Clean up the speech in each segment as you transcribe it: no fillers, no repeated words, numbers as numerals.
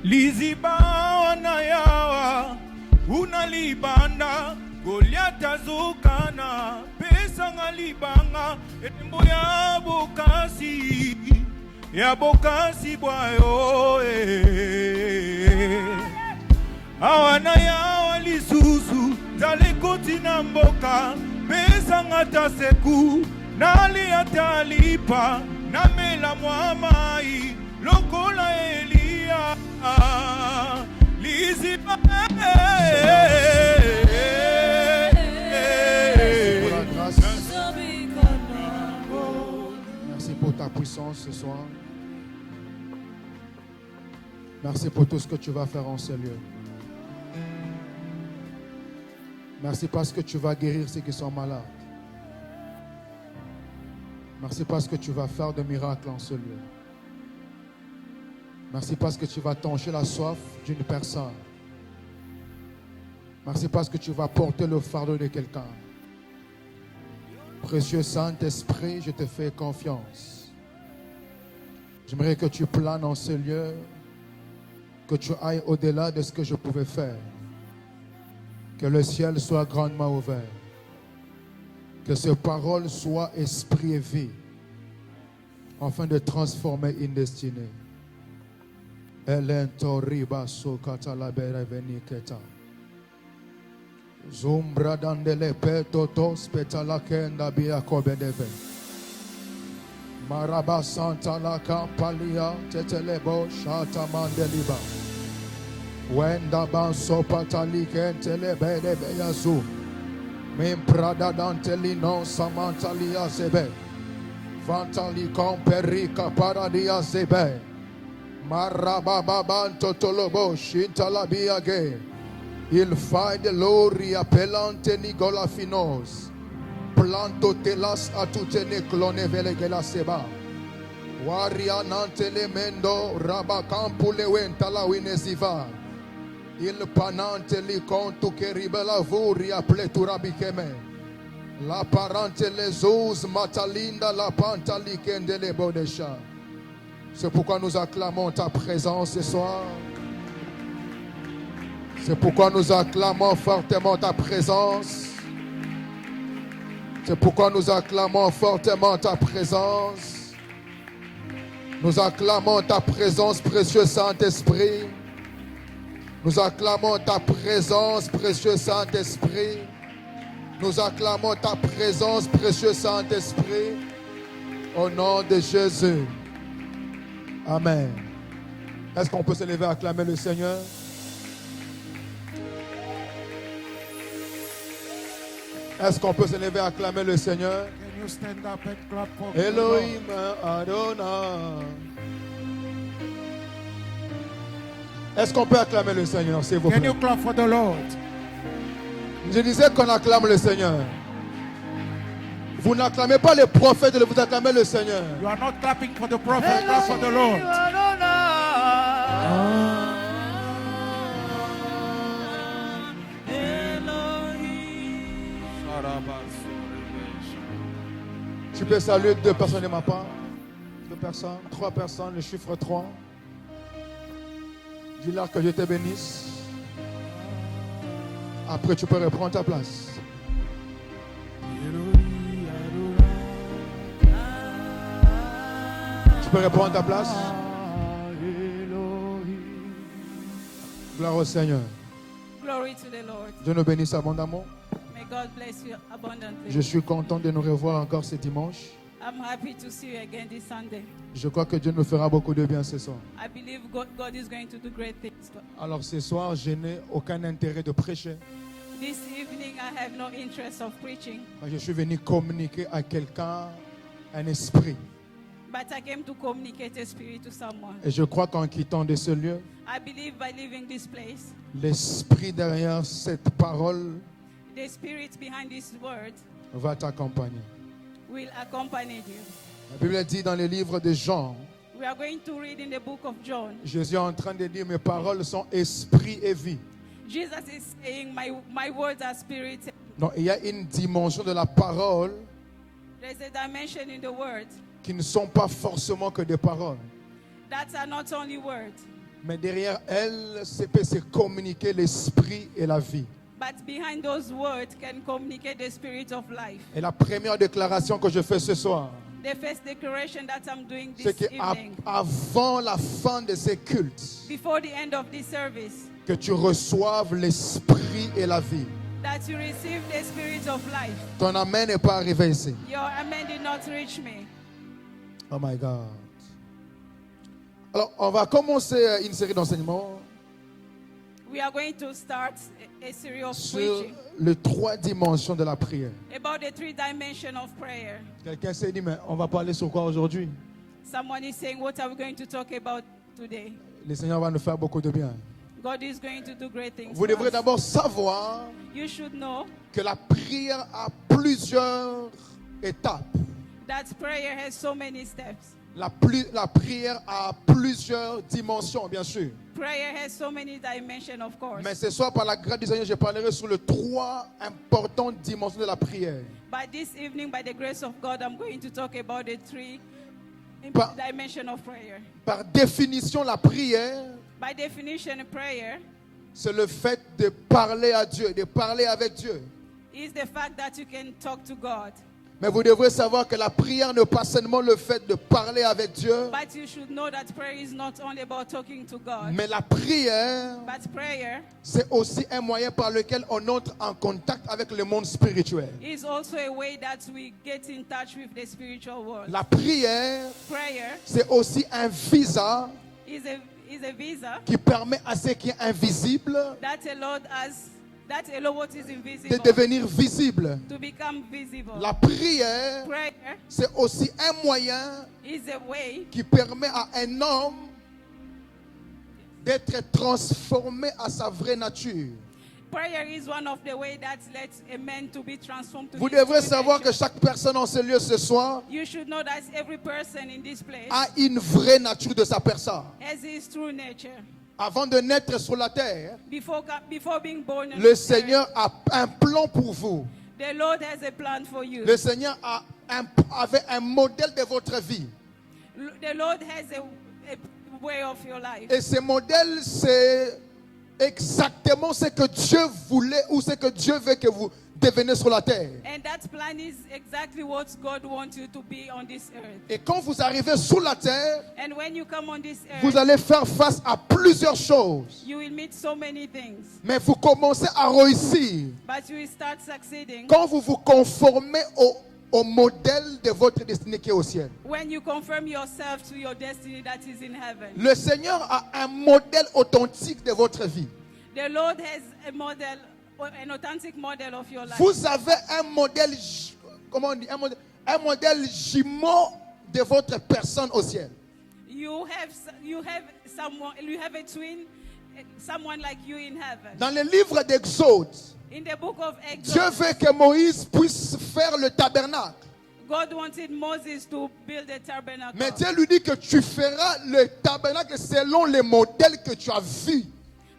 Liziba wanayawa unalibanda Goliata zukana pesa ngalibanga etimbo ya bokasi bwayo awanaya walisusu zale koti na mboka pesa ngata seku nali atalipa na mela mwamai lokola Elia liziba Merci pour ta puissance ce soir. Merci pour tout ce que tu vas faire en ce lieu. Merci parce que tu vas guérir ceux qui sont malades. Merci parce que tu vas faire des miracles en ce lieu. Merci parce que tu vas tancher la soif d'une personne. Merci parce que tu vas porter le fardeau de quelqu'un. Précieux Saint-Esprit, je te fais confiance. J'aimerais que tu planes en ce lieu, que tu ailles au-delà de ce que je pouvais faire. Que le ciel soit grandement ouvert. Que ces paroles soient esprit et vie, afin de transformer une destinée. Zumbra dandele petoto spetala kenda bia kobedeve. Maraba santa la kampalia tetelebo shata mandeliba. Wenda banso patali kentele bede beyazu. Mim prada danteli non samantalia sebe. Fantali komperika paradia sebe. Maraba babanto tolobo shintala biage. Il fait de l'ori appelante Nicola Finos. Planto telas a tutte ne clone velegela seba. Waria nante le mendo rabacampu le wenta la winesiva. Il panante li contu che ribela vuria pletura bikeme. La parente les os matalinda la panta li kende le bodesha. C'est pourquoi nous acclamons ta présence ce soir. C'est pourquoi nous acclamons fortement ta présence. C'est pourquoi nous acclamons fortement ta présence. Nous acclamons ta présence, précieux Saint-Esprit. Nous acclamons ta présence, précieux Saint-Esprit. Nous acclamons ta présence, précieux Saint-Esprit. Au nom de Jésus. Amen. Est-ce qu'on peut se lever à acclamer le Seigneur? Est-ce qu'on peut se lever à acclamer le Seigneur? Can you stand up and clap for Elohim Adonai. Est-ce qu'on peut acclamer le Seigneur, s'il vous plaît? Can you clap for the Lord? Je disais qu'on acclame le Seigneur. Vous n'acclamez pas les prophètes, vous acclamez le Seigneur. You are not clapping for the prophet, clap for the Lord. Tu peux saluer 2 personnes de ma part. 2 personnes, 3 personnes, le chiffre 3. Dis-leur que je te bénisse. Après, tu peux reprendre ta place. Tu peux reprendre ta place. Gloire au Seigneur. Glory to the Lord. Dieu nous bénisse abondamment. May God bless you abundantly. Je suis content de nous revoir encore ce dimanche. I'm happy to see you again this Sunday. Je crois que Dieu nous fera beaucoup de bien ce soir. I believe God is going to do great things. Alors ce soir, je n'ai aucun intérêt de prêcher. This evening I have no interest of preaching, Mais je suis venu communiquer à quelqu'un un esprit. but I came to communicate a spirit to someone. Et je crois qu'en quittant de ce lieu, I believe by leaving this place, l'esprit derrière cette parole the spirit behind this word va t'accompagner. will accompany you. La Bible dit dans le livre de Jean, We are going to read in the book of John. Jésus est en train de dire, mes paroles sont esprit et vie. Jesus is saying, my words are spirit. Donc il y a une dimension de la parole There's a dimension in the word qui ne sont pas forcément que des paroles. that are not only words. Mais derrière LCP, c'est communiquer l'esprit et la vie. But behind those words can communicate the spirit of life. Et la première déclaration que je fais ce soir, The first declaration that I'm doing c'est this evening, qu'avant la fin de ces cultes, before the end of this service, que tu reçoives l'esprit et la vie. that you receive the spirit of life. Ton amen n'est pas arrivé ici. Your amen did not reach me. Oh my God. Alors, on va commencer une série d'enseignements We are going to start a series of sur preaching les 3 dimensions de la prière. about the 3 dimensions of prayer. Quelqu'un s'est dit, mais on va parler sur quoi aujourd'hui? Someone is saying, what are we going to talk about today? Le Seigneur va nous faire beaucoup de bien. God is going to do great things. Vous for devrez us. d'abord savoir You should know que la prière a plusieurs étapes. that prayer has so many steps. La prière a plusieurs dimensions, bien sûr. Prayer has so many dimensions, of course. Mais ce soir, par la grâce du Seigneur, je parlerai sur les 3 importantes dimensions de la prière. But this evening, by the grace of God, I'm going to talk about the 3 Pa- dimensions of prayer. Par définition, la prière, By definition, prayer c'est le fait de parler à Dieu, de parler avec Dieu. is the fact that you can talk to God. Mais vous devrez savoir que la prière n'est pas seulement le fait de parler avec Dieu, But you should know that prayer is not only about talking to God, mais la prière, but prayer c'est aussi un moyen par lequel on entre en contact avec le monde spirituel. is also a way that we get in touch with the spiritual world. La prière, Prayer c'est aussi un visa is a visa qui permet à ce qui est invisible that allow what is de invisible devenir visible. to become visible. La prière, Prayer c'est aussi un moyen is a way qui permet à un homme d'être transformé à sa vraie nature. Prayer is one of the ways that lets a man to be transformed to Vous his devrez true savoir que nature. chaque personne en ce lieu ce soir You should know that every person in this place a une vraie nature de sa personne. has his true nature. Avant de naître sur la terre, Before being born on le this earth, Seigneur a un plan pour vous. the Lord has a plan for you. Le Seigneur avait un modèle de votre vie. The Lord has a way of your life. Et ce modèle, c'est exactement ce que Dieu voulait ou ce que Dieu veut que vous deveniez sur la terre. And that plan is exactly what God wants you to be on this earth. Et quand vous arrivez sur la terre, And when you come on this vous earth, allez faire face à plusieurs choses. you will meet so many things. Mais vous commencez à réussir But you will start succeeding quand vous vous conformez au modèle de votre destinée qui est au ciel. when you confirm yourself to your destiny that is in heaven. Le Seigneur a un modèle authentique de votre vie. The Lord has a model, an authentic model of your life. Vous avez un modèle, comment on dit, un modèle jumeau de votre personne au ciel. You have a twin, someone like you in heaven. Dans le livre d'Exode, In the book of Dieu Exodus, veut que Moïse puisse faire le tabernacle. God wanted Moses to build a tabernacle. Mais Dieu lui dit que tu feras le tabernacle selon les modèles que tu as vus.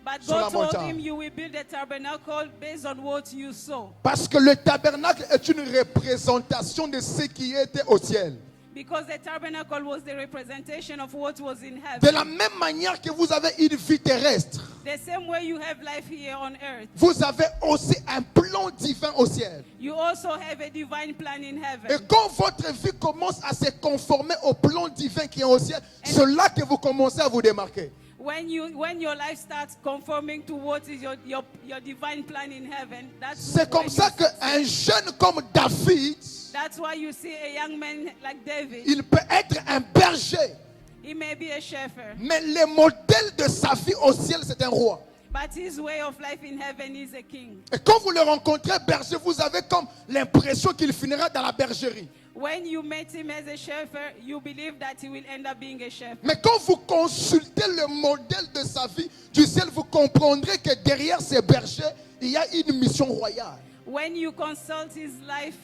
But sur la God told montagne. him, you will build a tabernacle based on what you saw. Parce que le tabernacle est une représentation de ce qui était au ciel. Because the tabernacle was the representation of what was in De heaven. la même manière que vous avez une vie terrestre, The same way you have life here on earth, vous avez aussi un plan divin au ciel. you also have a divine plan in Et heaven. quand votre vie commence à se conformer au plan divin qui est au ciel, c'est là que vous commencez à vous démarquer. When your life starts conforming to what is your divine plan in heaven, C'est comme ça qu'un jeune comme David, that's why you see a young man like David. il peut être un berger. He may be a shepherd, Mais le modèle de sa vie au ciel, c'est un roi. but his way of life in heaven is a king. Et quand vous le rencontrez berger, vous avez comme l'impression qu'il finira dans la bergerie. When you met him as a shepherd, you believe that he will end up being a shepherd. Mais quand vous consultez le modèle de sa vie du ciel, vous comprendrez que derrière ces bergers, il y a une mission royale. When you consult his life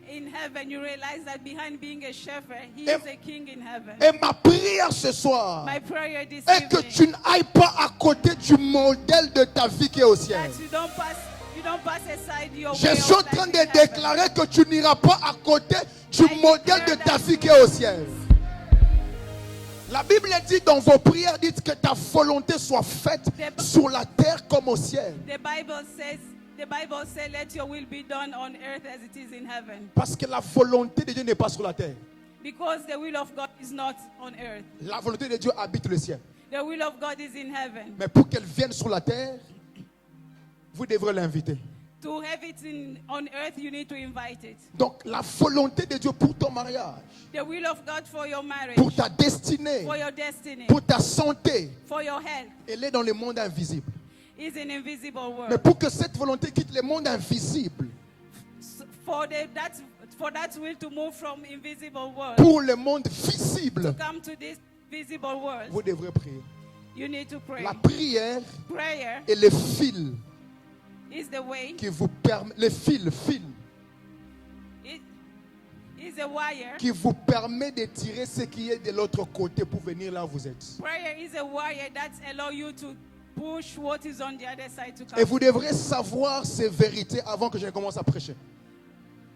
in heaven, you realize that behind being a shepherd, he is a king in heaven. Et ma prière ce soir My prayer this est que evening, tu n'ailles pas à côté du modèle de ta vie qui est au ciel. that you don't pass aside your Je way suis en of train life de in heaven. déclarer que tu n'iras pas à côté du modèle de ta vie qui est au ciel. La Bible dit dans vos prières, dites que ta volonté soit faite sur la terre comme au ciel. The Bible says, let your will be done on earth as it is in heaven. Parce que la volonté de Dieu n'est pas sur la terre. Because the will of God is not on earth. La volonté de Dieu habite le ciel. The will of God is in heaven. Mais pour qu'elle vienne sur la terre, vous devrez l'inviter. To have it on earth, you need to invite it. Donc la volonté de Dieu pour ton mariage, The will of God for your marriage, pour ta destinée, for your destiny, pour ta santé, for your health, elle est dans le monde invisible. is an invisible Mais world. pour que cette volonté quitte le monde invisible, For that will to move from invisible world pour le monde visible, come to this visible world, vous devrez prier. you need to pray. La prière Prayer est le fil is the way. qui vous permet, le fil It is a wire. qui vous permet de tirer ce qui est de l'autre côté pour venir là où vous êtes. Prayer is a wire that allows you to push what is on the other side to Et come. vous devrez savoir ces vérités avant que je commence à prêcher.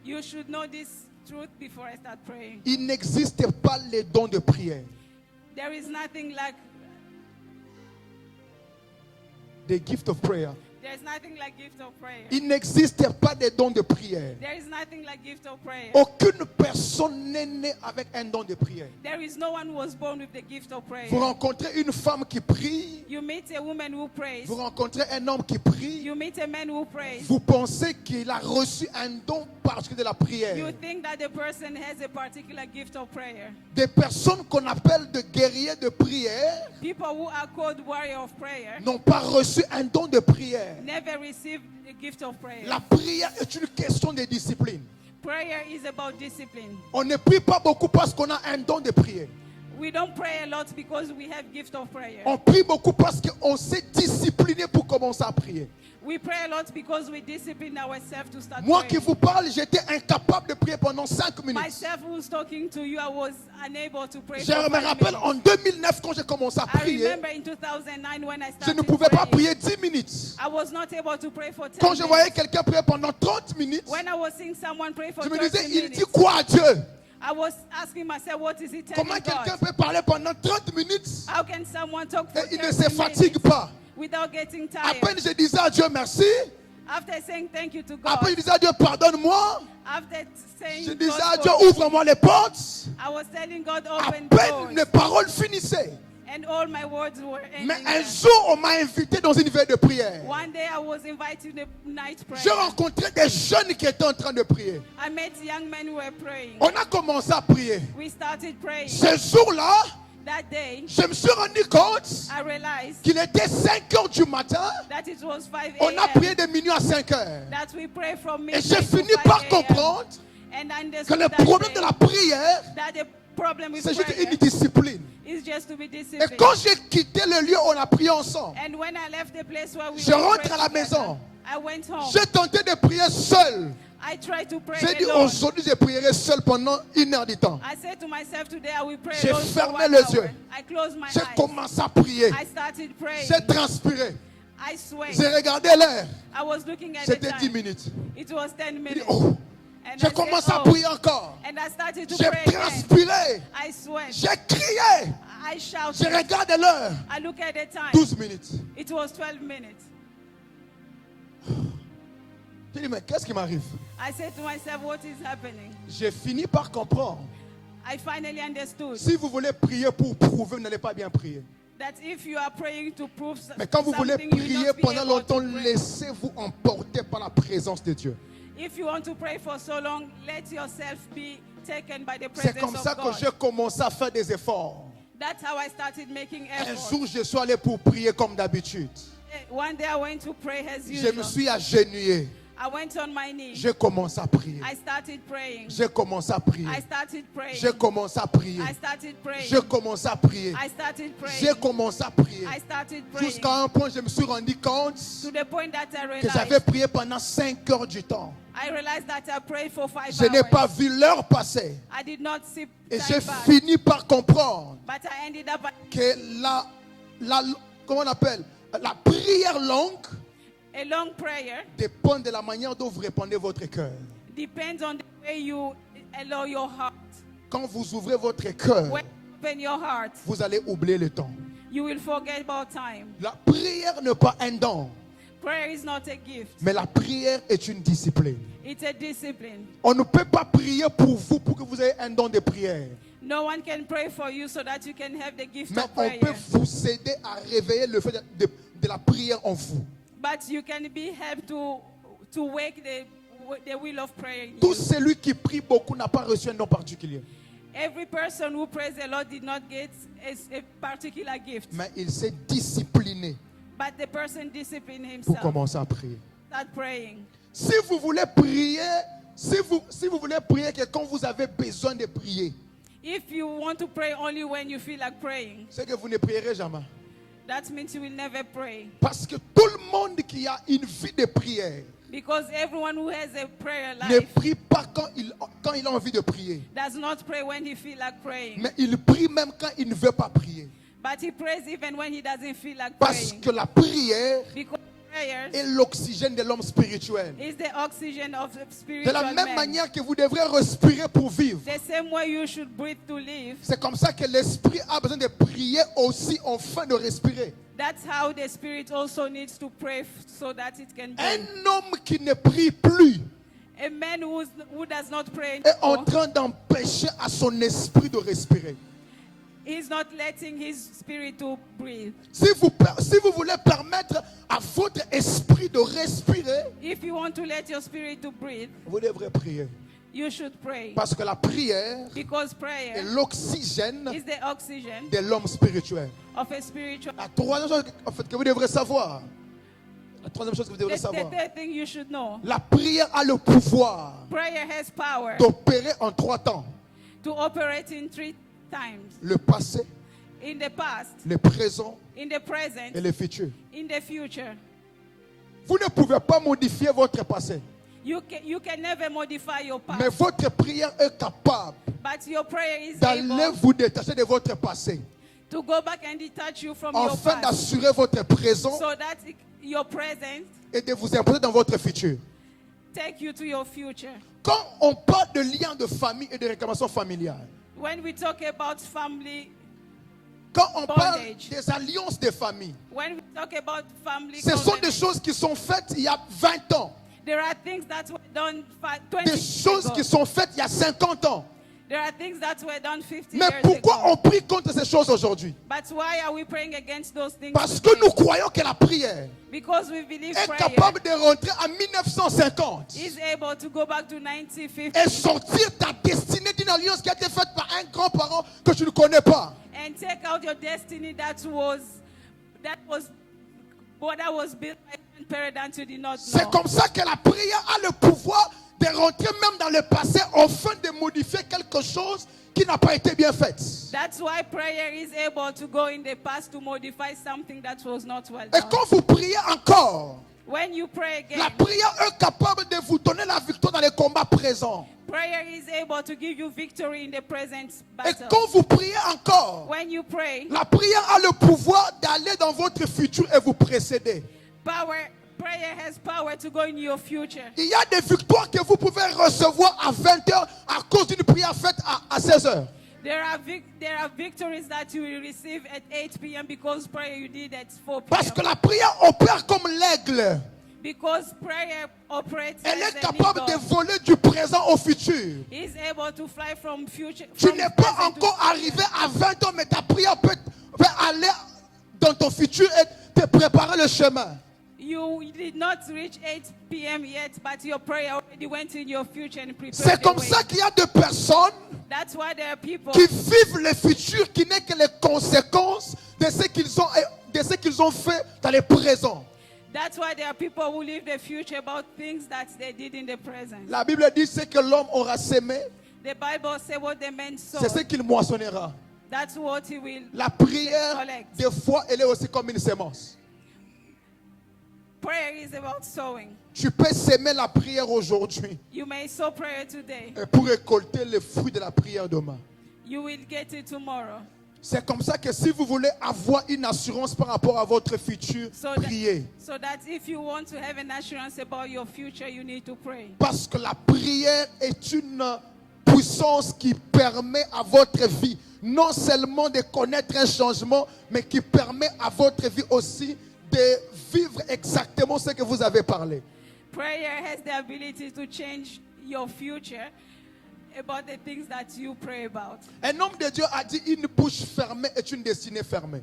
You should know this truth before I start praying. Il n'existe pas les dons de prière. There is nothing like The gift of prayer. There's nothing like gift of prayer. Il n'existe pas de dons de prière. There is nothing like gift of prayer. Aucune personne n'est née avec un don de prière. There is no one who was born with the gift of prayer. Vous rencontrez une femme qui prie, You meet a woman who prays. vous rencontrez un homme qui prie, You meet a man who prays. vous pensez qu'il a reçu un don parce que de la You prière. think that the person has a particular gift of prayer. Des personnes qu'on appelle de guerriers de prière People who are called warrior of prayer n'ont pas reçu un don de prière. never received the gift of prayer. La prière est une question de discipline. Prayer is about discipline. On ne prie pas beaucoup parce qu'on a un don de prière. We don't pray a lot because we have gift of prayer. On prie beaucoup parce qu'on s'est discipliné pour commencer à prier. We pray a lot because we discipline ourselves to start Moi qui praying. vous parle, j'étais incapable de prier pendant 5 minutes. Myself who's talking to you, I was unable to pray Je for me 5 rappelle minutes. en 2009 quand j'ai commencé à I prier, remember in 2009 when I je started ne pouvais pas praying, prier 10 minutes. I was not able to pray for 10 Quand je minutes. voyais quelqu'un prier pendant 30 minutes, When I was seeing someone pray for je me 30 disais, il minutes, dit quoi à Dieu? I was asking myself, what is he telling Comment quelqu'un God? peut parler pendant 30 minutes How can someone talk for et il ne 30 se fatigue minutes pas? without getting À tired? peine je disais à Dieu merci, After saying thank you to après je God, disais à Dieu pardonne-moi, after saying je disais God à Dieu forgive ouvre-moi les portes, I was telling God à open peine doors, les paroles finissaient. and all my words were Mais ending un there. jour, on m'a invité dans une veille de prière. One day I was invited to the night prayer. J'ai rencontré des jeunes qui étaient en train de prier. I met young men who were praying. On a commencé à prier. We started praying. Ce jour-là, That day, je me suis rendu compte I realized qu'il était 5 heures du matin. that it was 5 On a a.m. prié de minuit à 5 heures. that we pray from Et midnight j'ai to fini 5 par a.m. comprendre And I que understood le that problème day de la prière, that the problem with c'est juste prayer une discipline. is just to be Et disciplined. quand j'ai quitté le lieu où on a prié ensemble, And when I left the place where we je were rentre praying à la together, maison. I went home. j'ai tenté de prier seul. I tried to pray J'ai dit alone. aujourd'hui, je prierai seul pendant 1 heure du temps. I said to myself today I will pray J'ai alone for fermé 1 les hour. yeux. I closed my J'ai eyes. commencé à prier. I started praying. J'ai transpiré. I sweat. J'ai regardé l'heure. I was looking at the C'était 10 time. minutes. It was 10 J'ai dit, minutes. oh. And I J'ai said, commencé à oh. prier encore. And I started to J'ai pray again. transpiré. I sweat. J'ai crié. I Je shouted. regarde l'heure. I look at the time. 12 minutes. It was 12 minutes. J'ai dit, mais qu'est-ce qui m'arrive? I said to myself, what is happening? J'ai fini par comprendre. I finally understood Si vous voulez prier pour prouver, vous n'allez pas bien prier. that if you are praying to prove Mais quand vous voulez something, you will prier not be pendant able longtemps, to pray. laissez-vous emporter par la présence de Dieu. If you want to pray for so long, let yourself be taken by the C'est presence comme ça of que God. j'ai commencé à faire des efforts. That's how I started making Un efforts. jour, je suis allé pour prier comme d'habitude. One day I went to pray as Je usual. me suis agenouillé. I went on my knees. J'ai commencé à prier. I started praying. J'ai commencé à prier. I started praying. J'ai commencé à prier. I started praying. J'ai commencé à prier. I started praying. J'ai commencé à prier. I started praying. Jusqu'à un point, je me suis rendu compte To the point that I que j'avais realized, prié pendant 5 heures du temps. I realized that I prayed for 5 Je n'ai hours. pas vu l'heure passer. I did not see Et time j'ai back. fini par comprendre But I ended up que comment on appelle, la prière longue a long prayer dépend de la manière dont vous répondez votre cœur. depends on the way you allow your heart. Quand vous ouvrez votre cœur, When open your heart, vous allez oublier le temps. you will forget about time. La prière n'est pas un don, Prayer is not a gift, mais la prière est une discipline. it's a discipline. On ne peut pas prier pour vous pour que vous ayez un don de prière. No one can pray for you so that you can have the gift Mais of on prayer. peut vous aider à réveiller le fait de la prière en vous. But you can be helped to wake the will of prayer in Tout you. celui qui prie beaucoup n'a pas reçu un don particulier. Every person who prays the Lord did not get a particular gift. Mais il s'est discipliné But the person disciplined pour himself. commencer à prier. Start praying. Si vous voulez prier, si vous voulez prier que quand vous avez besoin de prier, If you want to pray only when you feel like praying, c'est que vous ne prierez jamais. that means you will never pray. Parce que tout le monde qui a une vie de prière Because everyone who has a prayer ne life prie pas quand il a envie de prier. does not pray when he feels like praying. Mais il prie même quand il ne veut pas prier. But he prays even when he doesn't feel like Parce praying. que la prière Because prayer est l'oxygène de l'homme spirituel. is the oxygen of the De spiritual la même man. manière que vous devrez respirer pour vivre. The same way you should breathe to live, C'est comme ça que l'esprit a besoin de prier aussi afin de respirer. that's how the spirit also needs to pray so that it can Un breathe. homme qui ne prie plus A man who does not pray est en anymore, train d'empêcher à son esprit de respirer. he's not letting his spirit to breathe. Si vous voulez permettre à votre esprit de respirer, If you want to let your spirit to breathe, vous devrez prier. you should pray. Parce que la prière Because est prayer l'oxygène is the oxygen de l'homme spirituel. of a spiritual. La troisième chose en fait, que vous devrez savoir, la troisième chose que vous devrez The savoir, third thing you should know, la prière a le pouvoir prayer has power d'opérer en 3 temps. to operate in 3 times. Le passé, In the past, le présent in the present, et le futur. in the future. Vous ne pouvez pas modifier votre passé. You can never modify your Mais past, votre prière est capable but your prayer is d'aller able vous détacher de votre passé, to go back and detach you from your afin past, d'assurer votre présent so that your present et de vous imposer dans votre futur. take you to your future. Quand on parle de liens de famille et de réclamations familiales, When we talk about family, quand on parle Bondage. des alliances de famille, when we talk about family, ce sont des covenant, choses qui sont faites il y a 20 ans, there are things that were done 20 des years choses ago. qui sont faites il y a 50 ans. There are things that were done 50 Mais years pourquoi ago. on prie contre ces choses aujourd'hui? But why are we praying against those things? Parce today? que nous croyons que la prière Because we believe est prayer capable de rentrer en 1950 is able to go back to 1950 et sortir ta destinée d'une alliance qui a été faite par un grand-parent que tu ne connais pas. and take out your destiny that was built by one parent that you did not C'est know. comme ça que la prière a le pouvoir de rentrer même dans le passé afin de modifier quelque chose qui n'a pas été bien fait. That's why prayer is able to go in the past to modify something that was not well Et done. quand vous priez encore, When you pray la again, prière est capable de vous donner la victoire dans les combats présents. prayer is able to give you victory in the present Et battle. quand vous priez encore, When you pray, la prière a le pouvoir d'aller dans votre futur et vous précéder. prayer has power to go in your future. Il y a des victoires que vous pouvez recevoir à 20h à cause d'une prière faite à 16h. There are victories that you will receive at 8 p.m. because prayer you did at 4 Parce que p.m. la prière opère comme l'aigle. Because prayer operates Elle as est an capable de eagle. voler du présent au futur. He is able to fly from future. Tu from n'es pas present to encore future. arrivé à 20 ans, mais ta prière peut aller dans ton futur et te préparer le chemin. You did not reach 8 p.m. yet, but your prayer already went in your future and prepared C'est the comme way. ça qu'il y a des personnes That's why there are people qui vivent le futur qui n'est que les conséquences de ce qu'ils ont fait dans le présent. That's why there are people who live the future about things that they did in the present. La Bible dit ce que l'homme aura semé, The Bible says what the man c'est saw, ce qu'il moissonnera. that's what he will La prière, collect. des fois, elle est aussi comme une semence. Prayer is about sowing. Tu peux semer la prière aujourd'hui You may sow prayer today. et pour récolter les fruits de la prière demain. You will get it tomorrow. C'est comme ça que si vous voulez avoir une assurance par rapport à votre futur, priez. So that if you want to have an assurance about your future, you need to pray. Parce que la prière est une puissance qui permet à votre vie non seulement de connaître un changement, mais qui permet à votre vie aussi de vivre exactement ce que vous avez parlé. Prayer has the ability to change your future about the things that you pray about. Un homme de Dieu a dit une bouche fermée est une destinée fermée.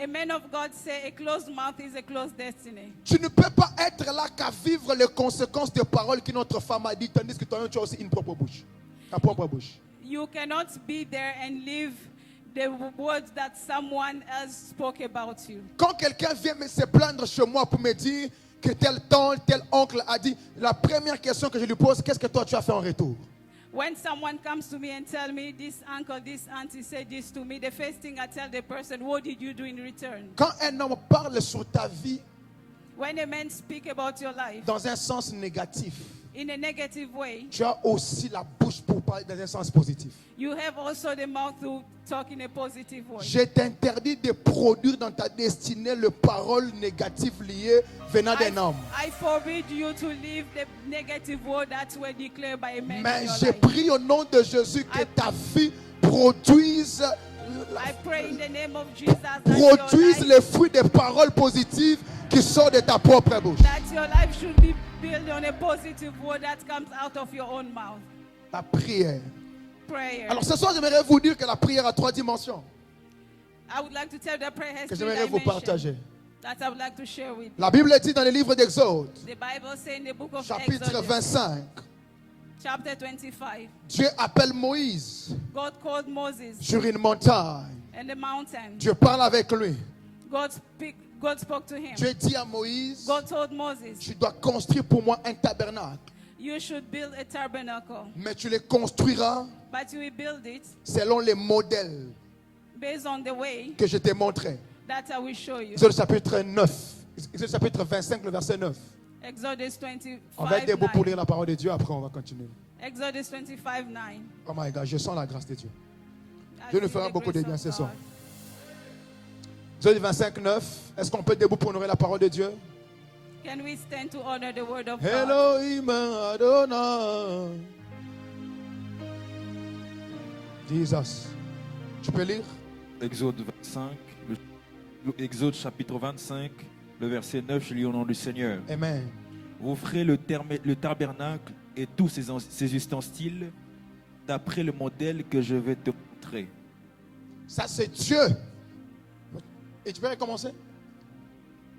A man of God said a closed mouth is a closed destiny. Tu ne peux pas être là qu'à vivre les conséquences des paroles qu'une autre femme a dit, tandis que toi tu as aussi une propre bouche. Ta propre bouche. You cannot be there and live the words that someone else spoke about you. Quand quelqu'un vient me se plaindre chez moi pour me dire que tel tante, tel oncle a dit, la première question que je lui pose, qu'est-ce que toi tu as fait en retour? When someone comes to me and tell me this uncle, this auntie said this to me, the first thing I tell the person, what did you do in return? Quand un homme parle sur ta vie When a man speak about your life dans un sens négatif, in a negative way, tu as aussi la bouche pour parler dans un sens positif. you have also the mouth to talk in a positive way. Je t'interdis de produire dans ta destinée les paroles négatives liées venant d'un homme. I forbid you to leave the negative word that were declared by a man in Mais your j'ai life. pris au nom de Jésus que ta vie produise, I pray in the name of Jesus that your produise life, les fruits des paroles positives qui sortent de ta propre bouche. that your life should be built on a positive word that comes out of your own mouth. La prière. Prayer. Alors ce soir, j'aimerais vous dire que la prière a 3 dimensions I would like to tell that prayer has que 3 j'aimerais vous dimensions partager. that I would like to share with you. La Bible dit dans le livre d'Exode, The Bible says in the book of chapitre Exodus, 25, chapter 25, Dieu appelle Moïse God called Moses sur une montagne. in the mountain. Dieu parle avec lui. God spoke to him. Dieu dit à Moïse, God told Moses, tu dois construire pour moi un tabernacle. you should build a tabernacle, Mais tu le construiras but you will build it selon les modèles based on the way que je t'ai montrés. that I will show you. Exode chapitre 9. Exode chapitre 25, le verset 9. Exodus 25, On va être debout pour 9. lire la parole de Dieu, après on va continuer. Exodus 25, 9. Oh my God, je sens la grâce de Dieu. I Dieu nous feel fera the beaucoup de grace bien of ce soir. God. Exode 25, 9. Est-ce qu'on peut être debout pour honorer la parole de Dieu? Can we stand to honor the word of God? Elohim Adonai. Jesus. Tu peux lire? Exode 25, Exode chapitre 25, le verset 9, je lis au nom du Seigneur. Amen. Vous ferez le tabernacle et tous ses ustensiles d'après le modèle que je vais te montrer. Ça c'est Dieu. Et tu peux recommencer?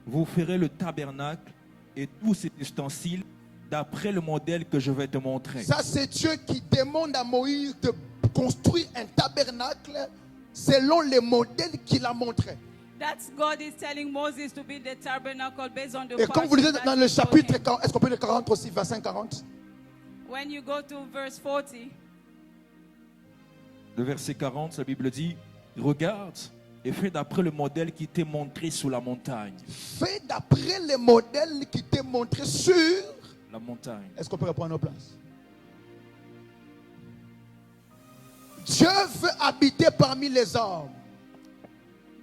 Vous ferez le tabernacle et tous ses ustensiles d'après le modèle que je vais te montrer. Ça c'est Dieu qui demande à Moïse de construire un tabernacle selon les modèles qu'il a montrés. That's God is telling Moses to build the tabernacle based on the Et comme vous lisez dans le chapitre 40, est-ce qu'on peut le 40 aussi, 25-40? When you go to verse 40, Le verset 40, la Bible dit, regarde et fais d'après le modèle qui t'est montré sous la montagne. Fais d'après les modèles qui t'est montré sur... La montagne. Est-ce qu'on peut reprendre nos places? Dieu veut habiter parmi les hommes.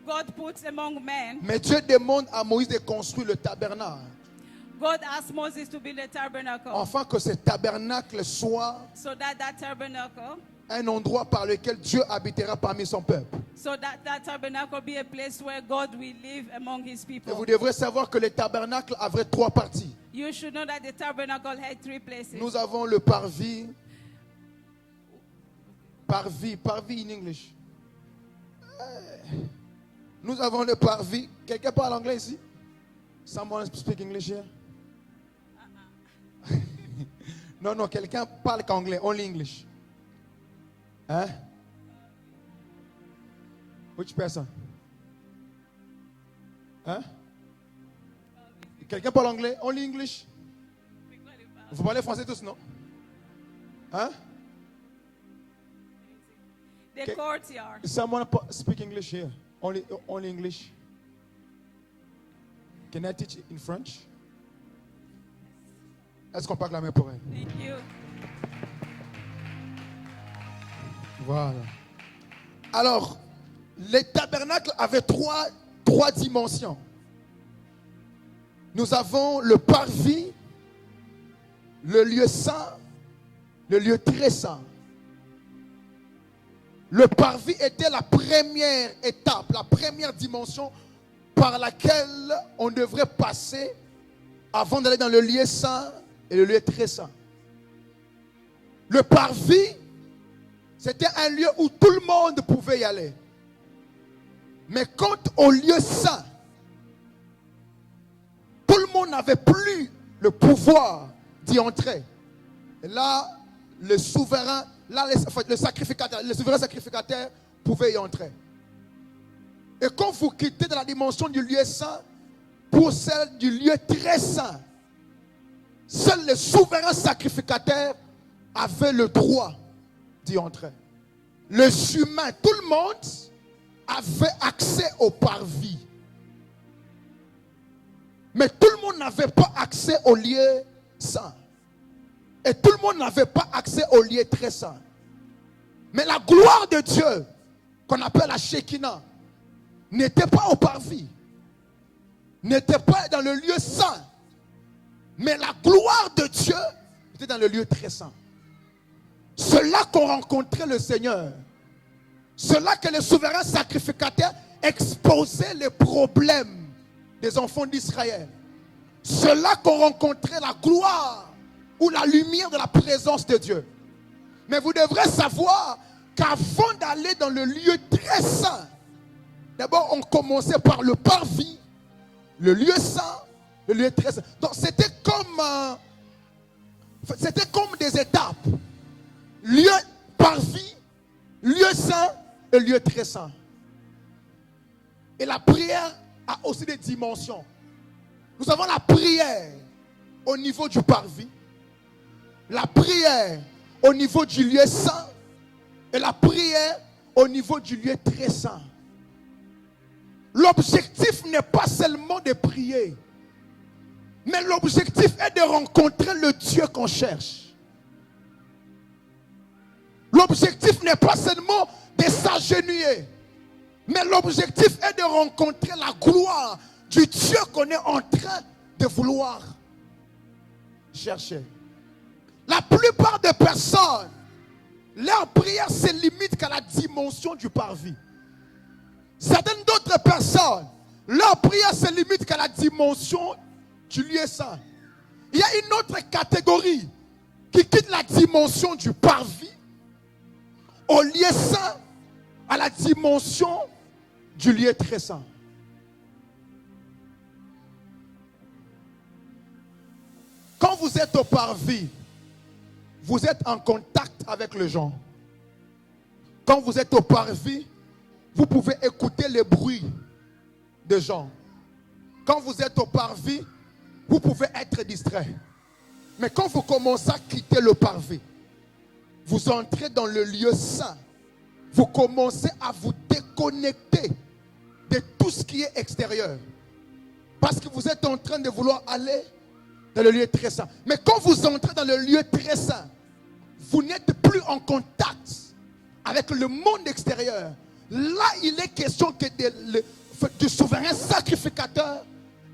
God puts among men. Mais Dieu demande à Moïse de construire le tabernacle. God asked Moses to build a tabernacle. Afin que ce tabernacle soit So that tabernacle, un endroit par lequel Dieu habitera parmi son peuple. so that tabernacle be a place where God will live among his Et people. vous devrez savoir que le tabernacle avait 3 parties. You should know that the tabernacle had 3 places. Nous avons le parvis. Parvis in English. Nous avons le parvis. Quelqu'un parle anglais ici? Someone speak English here? Non, quelqu'un parle qu'anglais, only English. Hein? Which person? Hein? Quelqu'un parle anglais, only English? Vous parlez français tous, non? Hein? The courtyard. Someone speak English here? Only English? Can I teach in French? Est-ce qu'on parle la main pour elle? Thank you. Voilà. Alors, les tabernacles avaient trois dimensions. Nous avons le parvis, le lieu saint, le lieu très saint. Le parvis était la première étape, la première dimension par laquelle on devrait passer avant d'aller dans le lieu saint et le lieu très saint. Le parvis, c'était un lieu où tout le monde pouvait y aller. Mais quant au lieu saint, tout le monde n'avait plus le pouvoir d'y entrer. Et là, le souverain, le souverain sacrificateur pouvait y entrer. Et quand vous quittez de la dimension du lieu saint pour celle du lieu très saint, seul le souverain sacrificateur avait le droit d'y entrer. Les humains, tout le monde avait accès au parvis. Mais tout le monde n'avait pas accès au lieu saint. Et tout le monde n'avait pas accès au lieu très saint. Mais la gloire de Dieu, qu'on appelle la Shekinah, n'était pas au parvis. N'était pas dans le lieu saint. Mais la gloire de Dieu était dans le lieu très saint. C'est là qu'on rencontrait le Seigneur. C'est là que le souverain sacrificateur exposait les problèmes des enfants d'Israël. C'est là qu'on rencontrait la gloire ou la lumière de la présence de Dieu. Mais vous devrez savoir qu'avant d'aller dans le lieu très saint, d'abord on commençait par le parvis, le lieu saint, le lieu très saint. Donc c'était comme des étapes. Lieu parvis, lieu saint et lieu très saint. Et la prière a aussi des dimensions. Nous avons la prière au niveau du parvis, la prière au niveau du lieu saint et la prière au niveau du lieu très saint. L'objectif n'est pas seulement de prier, mais l'objectif est de rencontrer le Dieu qu'on cherche. L'objectif n'est pas seulement de s'agenouiller, mais l'objectif est de rencontrer la gloire du Dieu qu'on est en train de vouloir chercher. La plupart des personnes, leur prière se limite qu'à la dimension du parvis. Certaines d'autres personnes, leur prière se limite qu'à la dimension du lieu saint. Il y a une autre catégorie qui quitte la dimension du parvis au lieu saint à la dimension du lieu très saint. Quand vous êtes au parvis, vous êtes en contact avec les gens. Quand vous êtes au parvis, vous pouvez écouter les bruits des gens. Quand vous êtes au parvis, vous pouvez être distrait. Mais quand vous commencez à quitter le parvis, vous entrez dans le lieu saint. Vous commencez à vous déconnecter de tout ce qui est extérieur. Parce que vous êtes en train de vouloir aller dans le lieu très saint. Mais quand vous entrez dans le lieu très saint, vous n'êtes plus en contact avec le monde extérieur. Là, il est question que du souverain sacrificateur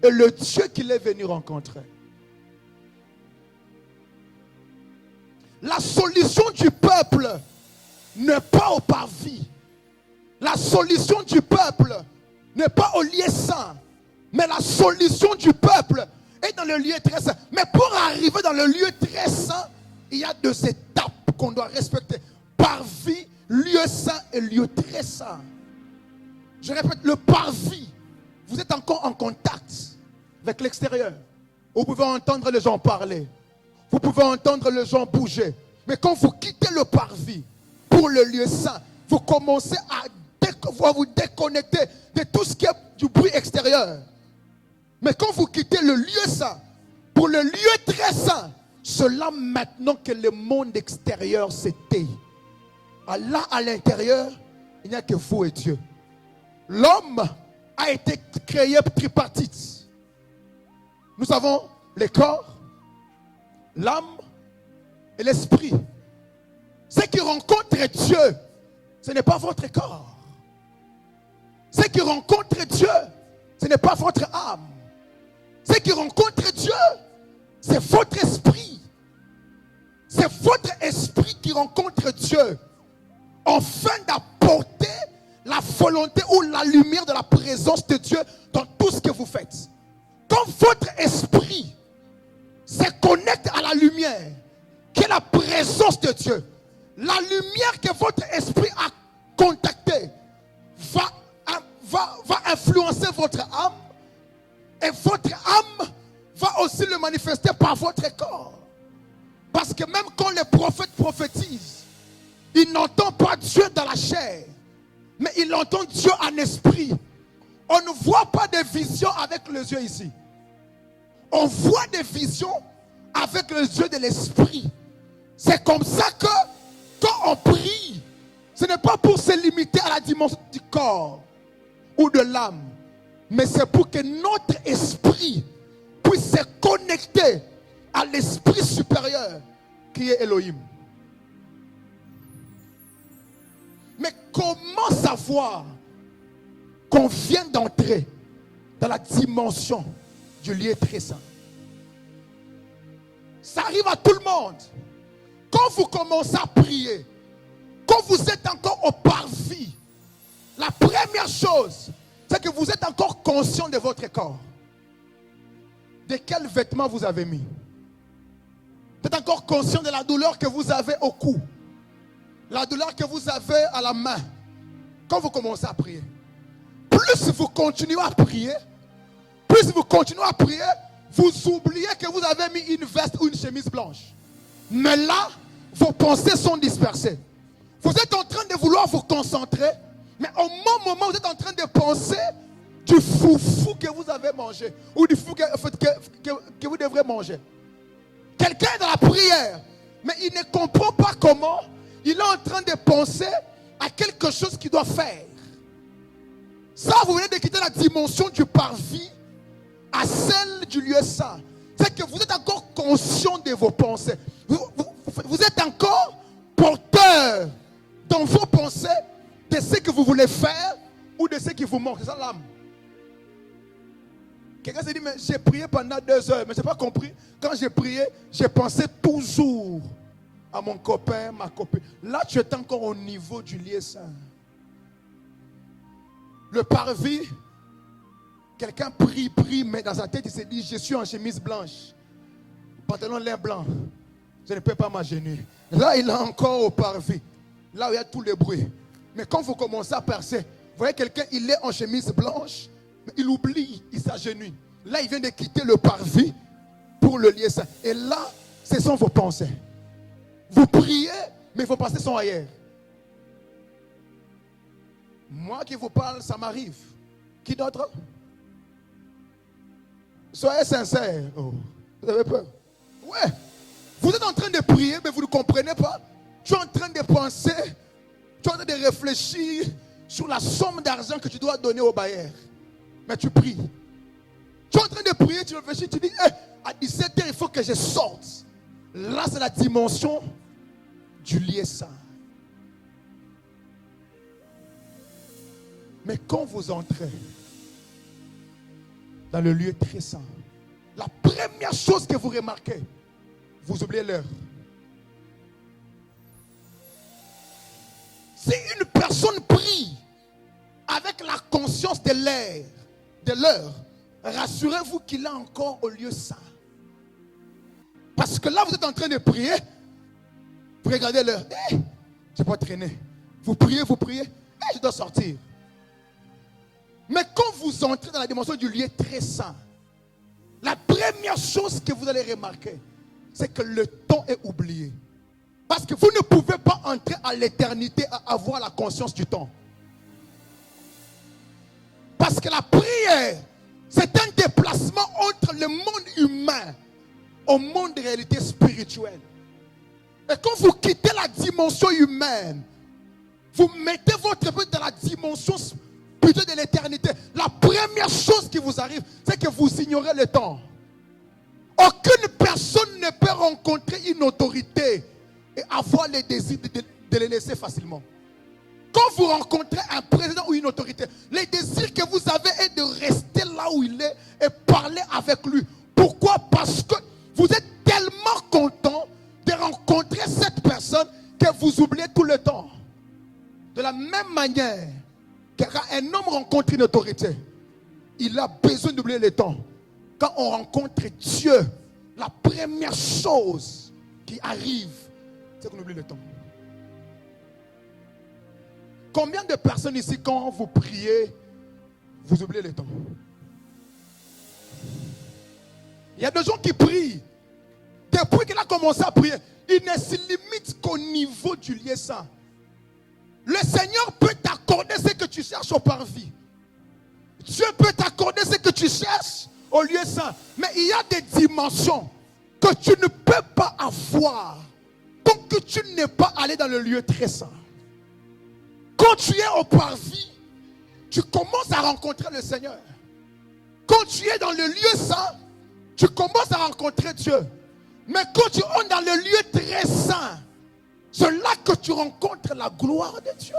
et le Dieu qu'il est venu rencontrer. La solution du peuple n'est pas au parvis. La solution du peuple n'est pas au lieu saint. Mais la solution du peuple est dans le lieu très saint. Mais pour arriver dans le lieu très saint, il y a 2 étapes qu'on doit respecter. Parvis, lieu saint et lieu très saint. Je répète, le parvis, vous êtes encore en contact avec l'extérieur. Vous pouvez entendre les gens parler. Vous pouvez entendre les gens bouger. Mais quand vous quittez le parvis pour le lieu saint, vous commencez à vous déconnecter de tout ce qui est du bruit extérieur. Mais quand vous quittez le lieu saint pour le lieu très saint, c'est là maintenant que le monde extérieur s'éteint. Là, à l'intérieur, il n'y a que vous et Dieu. L'homme a été créé tripartite. Nous avons le corps, l'âme et l'esprit. Ceux qui rencontrent Dieu, ce n'est pas votre corps. Ceux qui rencontrent Dieu, ce n'est pas votre âme. Ceux qui rencontrent Dieu, c'est votre esprit. C'est votre esprit qui rencontre Dieu. afin d'apporter la volonté ou la lumière de la présence de Dieu dans tout ce que vous faites. Quand votre esprit se connecte à la lumière, qui est la présence de Dieu, la lumière que votre esprit a contactée va influencer votre âme, et votre âme va aussi le manifester par votre corps. Parce que même quand les prophètes prophétisent, ils n'entendent pas Dieu dans la chair, mais ils entendent Dieu en esprit. On ne voit pas des visions avec les yeux ici. On voit des visions avec les yeux de l'esprit. C'est comme ça que quand on prie, ce n'est pas pour se limiter à la dimension du corps ou de l'âme, mais c'est pour que notre esprit puisse se connecter à l'esprit supérieur qui est Elohim. Mais comment savoir qu'on vient d'entrer dans la dimension du lieu très saint? Ça arrive à tout le monde. Quand vous commencez à prier, quand vous êtes encore au parvis, la première chose, c'est que vous êtes encore conscient de votre corps. De quel vêtement vous avez mis. Vous êtes encore conscient de la douleur que vous avez au cou. La douleur que vous avez à la main. Quand vous commencez à prier. Plus vous continuez à prier, vous oubliez que vous avez mis une veste ou une chemise blanche. Mais là, vos pensées sont dispersées. Vous êtes en train de vouloir vous concentrer, mais au moment où vous êtes en train de penser du foufou que vous avez mangé, ou du foufou que vous devrez manger. Quelqu'un est dans la prière, mais il ne comprend pas comment. Il est en train de penser à quelque chose qu'il doit faire. Ça, vous venez de quitter la dimension du parvis à celle du lieu saint. C'est que vous êtes encore conscient de vos pensées. Vous êtes encore porteur dans vos pensées de ce que vous voulez faire ou de ce qui vous manque. C'est ça l'âme. Quelqu'un s'est dit, mais j'ai prié pendant 2 heures, mais je n'ai pas compris. Quand j'ai prié, j'ai pensé toujours à mon copain, ma copine. Là, tu es encore au niveau du lieu saint. Le parvis, quelqu'un prie, mais dans sa tête, il s'est dit, je suis en chemise blanche, pantalon lin blanc, je ne peux pas m'agenouiller. Là, il est encore au parvis, là où il y a tout le bruit. Mais quand vous commencez à percer, vous voyez quelqu'un, il est en chemise blanche, mais il oublie, il s'agenouille. Là, il vient de quitter le parvis pour le lieu saint. Et là, ce sont vos pensées. Vous priez, mais vos pensées sont ailleurs. Moi qui vous parle, ça m'arrive. Qui d'autre? Soyez sincères. Oh, vous avez peur? Ouais. Vous êtes en train de prier, mais vous ne comprenez pas. Tu es en train de penser, tu es en train de réfléchir sur la somme d'argent que tu dois donner au bailleur. Mais tu pries. Tu es en train de prier, tu réfléchis, tu dis, à 17h, il faut que je sorte. Là, c'est la dimension du lieu saint. Mais quand vous entrez dans le lieu très saint, la première chose que vous remarquez, vous oubliez l'heure. Si une personne prie avec la conscience de l'heure, rassurez-vous qu'il est encore au lieu saint. Parce que là, vous êtes en train de prier, vous regardez l'heure, je ne vais pas traîner. Vous priez, je dois sortir. Mais quand vous entrez dans la dimension du lieu très saint, la première chose que vous allez remarquer, c'est que le temps est oublié. Parce que vous ne pouvez pas entrer à l'éternité à avoir la conscience du temps. Parce que la prière, c'est un déplacement entre le monde humain au monde de réalité spirituelle. Et quand vous quittez la dimension humaine, vous mettez votre pied dans la dimension plutôt de l'éternité. La première chose qui vous arrive, c'est que vous ignorez le temps. Aucune personne ne peut rencontrer une autorité et avoir le désir de le laisser facilement. Quand vous rencontrez un président ou une autorité, le désir que vous avez est de rester là où il est et parler avec lui. Pourquoi? Parce que vous êtes tellement content de rencontrer cette personne que vous oubliez tout le temps. De la même manière que quand un homme rencontre une autorité, il a besoin d'oublier le temps. Quand on rencontre Dieu, la première chose qui arrive, c'est qu'on oublie le temps. Combien de personnes ici, quand vous priez, vous oubliez le temps? Il y a des gens qui prient. Depuis qu'il a commencé à prier, il ne se limite qu'au niveau du lieu saint. Le Seigneur peut t'accorder ce que tu cherches au parvis. Dieu peut t'accorder ce que tu cherches au lieu saint. Mais il y a des dimensions que tu ne peux pas avoir tant que tu n'es pas allé dans le lieu très saint. Quand tu es au parvis, tu commences à rencontrer le Seigneur. Quand tu es dans le lieu saint, tu commences à rencontrer Dieu. Mais quand tu es dans le lieu très saint, c'est là que tu rencontres la gloire de Dieu.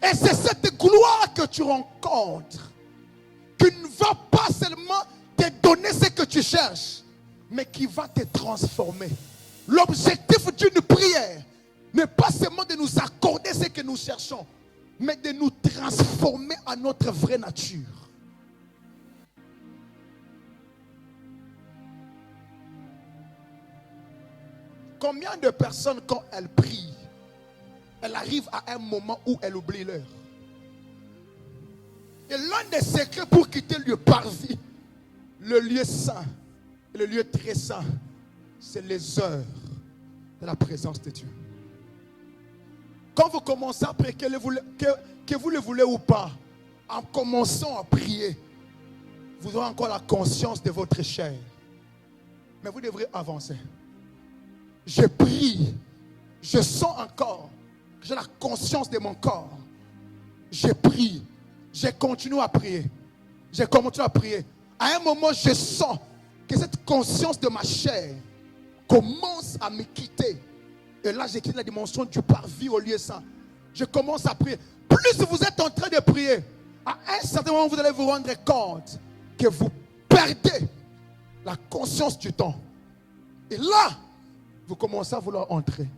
Et c'est cette gloire que tu rencontres qui ne va pas seulement te donner ce que tu cherches, mais qui va te transformer. L'objectif d'une prière n'est pas seulement de nous accorder ce que nous cherchons, mais de nous transformer à notre vraie nature. Combien de personnes, quand elles prient, elles arrivent à un moment où elles oublient l'heure? Et l'un des secrets pour quitter le parvis, le lieu saint, le lieu très saint, c'est les heures de la présence de Dieu. Quand vous commencez à prier, que vous le voulez ou pas, en commençant à prier, vous aurez encore la conscience de votre chair. Mais vous devrez avancer. Je prie, je sens encore, j'ai la conscience de mon corps. Je prie, je continue à prier. Je continue à prier. À un moment, je sens que cette conscience de ma chair commence à me quitter. Et là, j'ai quitté la dimension du parvis au lieu saint. Je commence à prier. Plus vous êtes en train de prier, à un certain moment, vous allez vous rendre compte que vous perdez la conscience du temps. Et là, vous commencez à vouloir entrer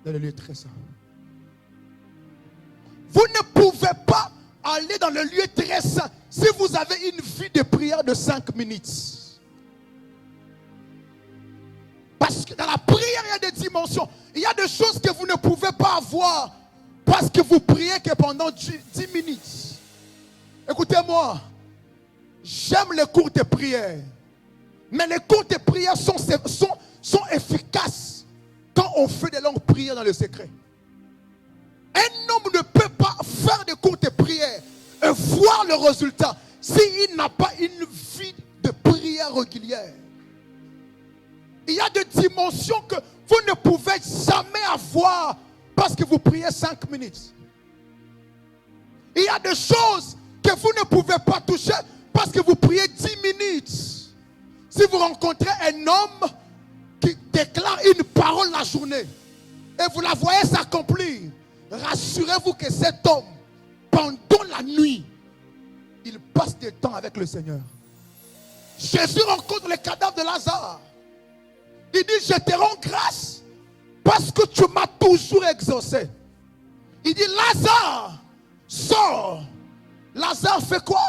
dans le lieu très saint. Vous ne pouvez pas aller dans le lieu très saint si vous avez une vie de prière de 5 minutes. Parce que dans la prière, il y a des dimensions. Il y a des choses que vous ne pouvez pas avoir parce que vous priez que pendant 10 minutes. Écoutez-moi, j'aime les courtes prières. Mais les courtes prières sont efficaces quand on fait des longues prières dans le secret. Un homme ne peut pas faire de courtes prières et voir le résultat s'il n'a pas une vie de prière régulière. Il y a des dimensions que vous ne pouvez jamais avoir parce que vous priez 5 minutes. Il y a des choses que vous ne pouvez pas toucher parce que vous priez 10 minutes. Si vous rencontrez un homme qui déclare une parole la journée et vous la voyez s'accomplir, rassurez-vous que cet homme, pendant la nuit, il passe du temps avec le Seigneur. Jésus rencontre le cadavre de Lazare. Il dit, je te rends grâce parce que tu m'as toujours exaucé. Il dit, Lazare, sors. Lazare fait quoi?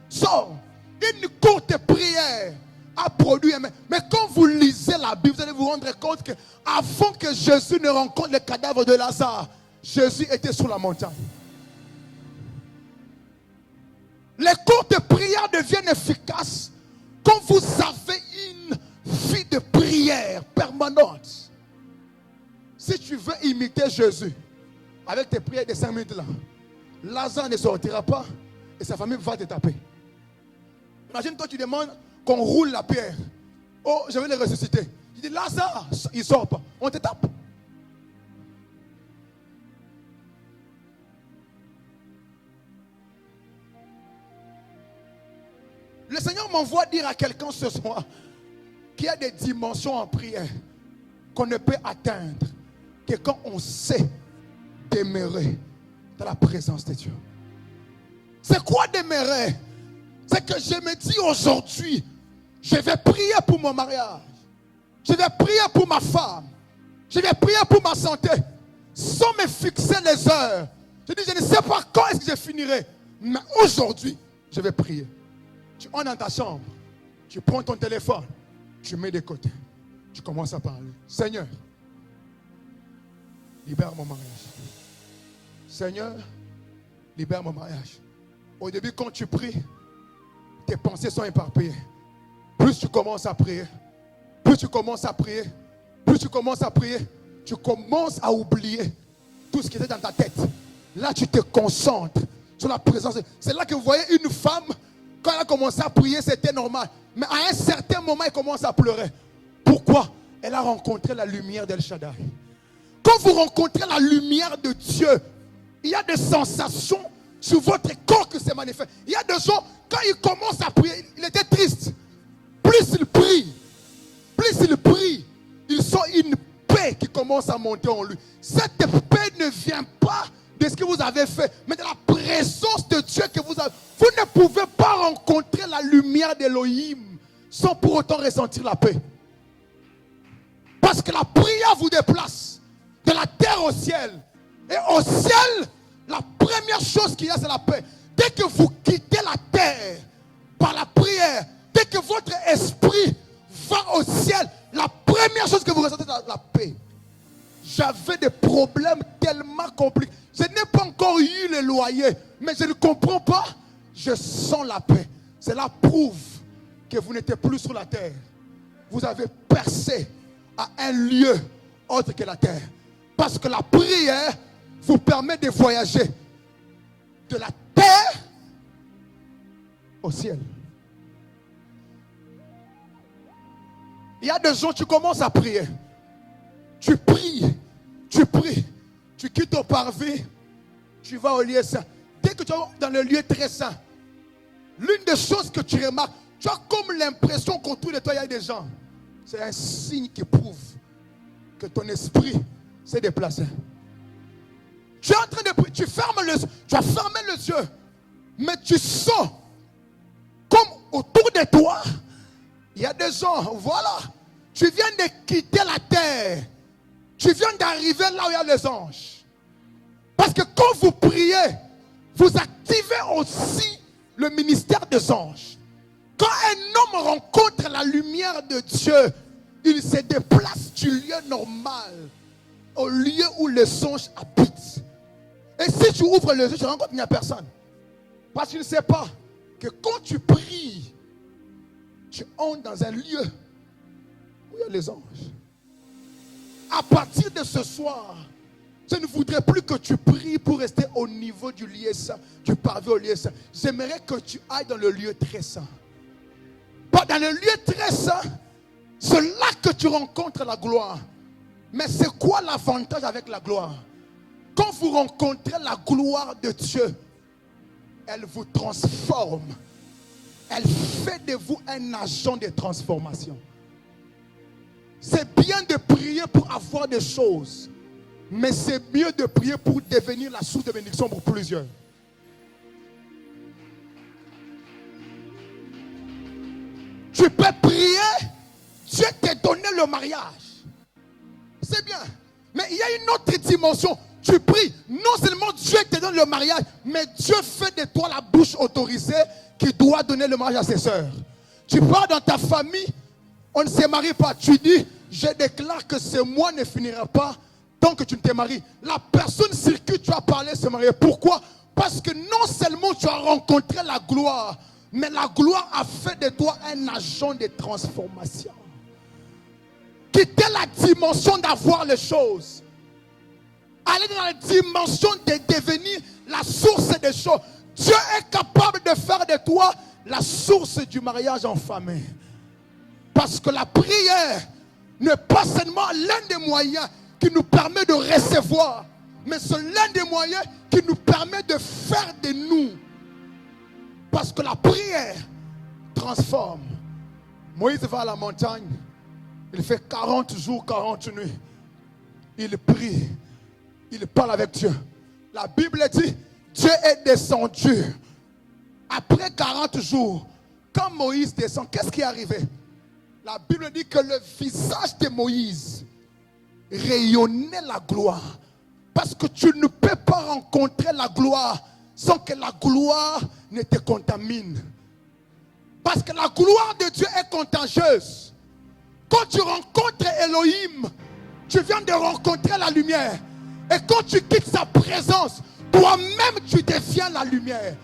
Sors. Une courte prière a produit. Mais quand vous lisez la Bible, vous allez vous rendre compte que avant que Jésus ne rencontre le cadavre de Lazare, Jésus était sur la montagne. Les courtes prières deviennent efficaces quand vous avez une vie de prière permanente. Si tu veux imiter Jésus avec tes prières de 5 minutes là, Lazare ne sortira pas et sa famille va te taper. Imagine toi tu demandes qu'on roule la pierre. Oh, je vais le ressusciter. Il dit Lazare, il ne sort pas. On te tape. Le Seigneur m'envoie dire à quelqu'un ce soir qu'il y a des dimensions en prière qu'on ne peut atteindre que quand on sait demeurer dans la présence de Dieu. C'est quoi demeurer? C'est que je me dis aujourd'hui, je vais prier pour mon mariage. Je vais prier pour ma femme. Je vais prier pour ma santé. sans me fixer les heures. Je dis, je ne sais pas quand est-ce que je finirai. Mais aujourd'hui, je vais prier. Tu entres dans ta chambre, tu prends ton téléphone, tu mets de côté. Tu commences à parler. Seigneur, libère mon mariage. Seigneur, libère mon mariage. Au début, quand tu pries, tes pensées sont éparpillées. Plus tu commences à prier, plus tu commences à prier, plus tu commences à prier, tu commences à oublier tout ce qui était dans ta tête. Là, tu te concentres sur la présence. C'est là que vous voyez une femme, quand elle a commencé à prier, c'était normal. Mais à un certain moment, elle commence à pleurer. Pourquoi? Elle a rencontré la lumière d'El Shaddai. Quand vous rencontrez la lumière de Dieu, il y a des sensations sur votre corps que c'est manifeste. Il y a des gens, quand ils commencent à prier, il était triste. Plus ils prient, ils sont une paix qui commence à monter en lui. Cette paix ne vient pas de ce que vous avez fait, mais de la présence de Dieu que vous avez. Vous ne pouvez pas rencontrer la lumière d'Elohim sans pour autant ressentir la paix. Parce que la prière vous déplace de la terre au ciel. Et au ciel, la première chose qu'il y a, c'est la paix. Dès que vous quittez la terre par la prière, dès que votre esprit va au ciel, la première chose que vous ressentez, c'est la paix. J'avais des problèmes tellement compliqués. Je n'ai pas encore eu le loyer, mais je ne comprends pas. Je sens la paix. Cela prouve que vous n'êtes plus sur la terre. Vous avez percé à un lieu autre que la terre. Parce que la prière vous permet de voyager de la terre au ciel. Il y a des gens, tu commences à prier. Tu pries, tu quittes ton parvis, tu vas au lieu saint. Dès que tu vas dans le lieu très saint, l'une des choses que tu remarques, tu as comme l'impression qu'autour de toi, il y a des gens. C'est un signe qui prouve que ton esprit s'est déplacé. Tu es en train de prier, tu as fermé les yeux, mais tu sens comme autour de toi, il y a des gens, voilà, tu viens de quitter la terre, tu viens d'arriver là où il y a les anges. Parce que quand vous priez, vous activez aussi le ministère des anges. Quand un homme rencontre la lumière de Dieu, il se déplace du lieu normal au lieu où les anges habitent. Et si tu ouvres les yeux, tu rencontres, il n'y a personne. Parce que tu ne sais pas que quand tu pries, tu entres dans un lieu où il y a les anges. À partir de ce soir, je ne voudrais plus que tu pries pour rester au niveau du lieu saint, du parvis au lieu saint. J'aimerais que tu ailles dans le lieu très saint. Dans le lieu très saint, c'est là que tu rencontres la gloire. Mais c'est quoi l'avantage avec la gloire? Quand vous rencontrez la gloire de Dieu, elle vous transforme. Elle fait de vous un agent de transformation. C'est bien de prier pour avoir des choses, mais c'est mieux de prier pour devenir la source de bénédiction pour plusieurs. Tu peux prier, Dieu t'a donné le mariage. C'est bien. Mais il y a une autre dimension. Tu pries, non seulement Dieu te donne le mariage, mais Dieu fait de toi la bouche autorisée qui doit donner le mariage à ses sœurs. Tu pars dans ta famille, on ne se marie pas. Tu dis, je déclare que ce mois ne finira pas tant que tu ne te maries. La personne sur qui tu as parlé se marie. Pourquoi? Parce que non seulement tu as rencontré la gloire, mais la gloire a fait de toi un agent de transformation. Quitter la dimension d'avoir les choses. Aller dans la dimension de devenir la source des choses. Dieu est capable de faire de toi la source du mariage en famille. Parce que la prière n'est pas seulement l'un des moyens qui nous permet de recevoir, mais c'est l'un des moyens qui nous permet de faire de nous. Parce que la prière transforme. Moïse va à la montagne. Il fait 40 jours, 40 nuits. Il prie. Il parle avec Dieu. La Bible dit, Dieu est descendu. Après 40 jours, quand Moïse descend, qu'est-ce qui est arrivé? La Bible dit que le visage de Moïse rayonnait la gloire. Parce que tu ne peux pas rencontrer la gloire sans que la gloire ne te contamine. Parce que la gloire de Dieu est contagieuse. Quand tu rencontres Elohim, tu viens de rencontrer la lumière. Et quand tu quittes sa présence, toi-même tu deviens la lumière.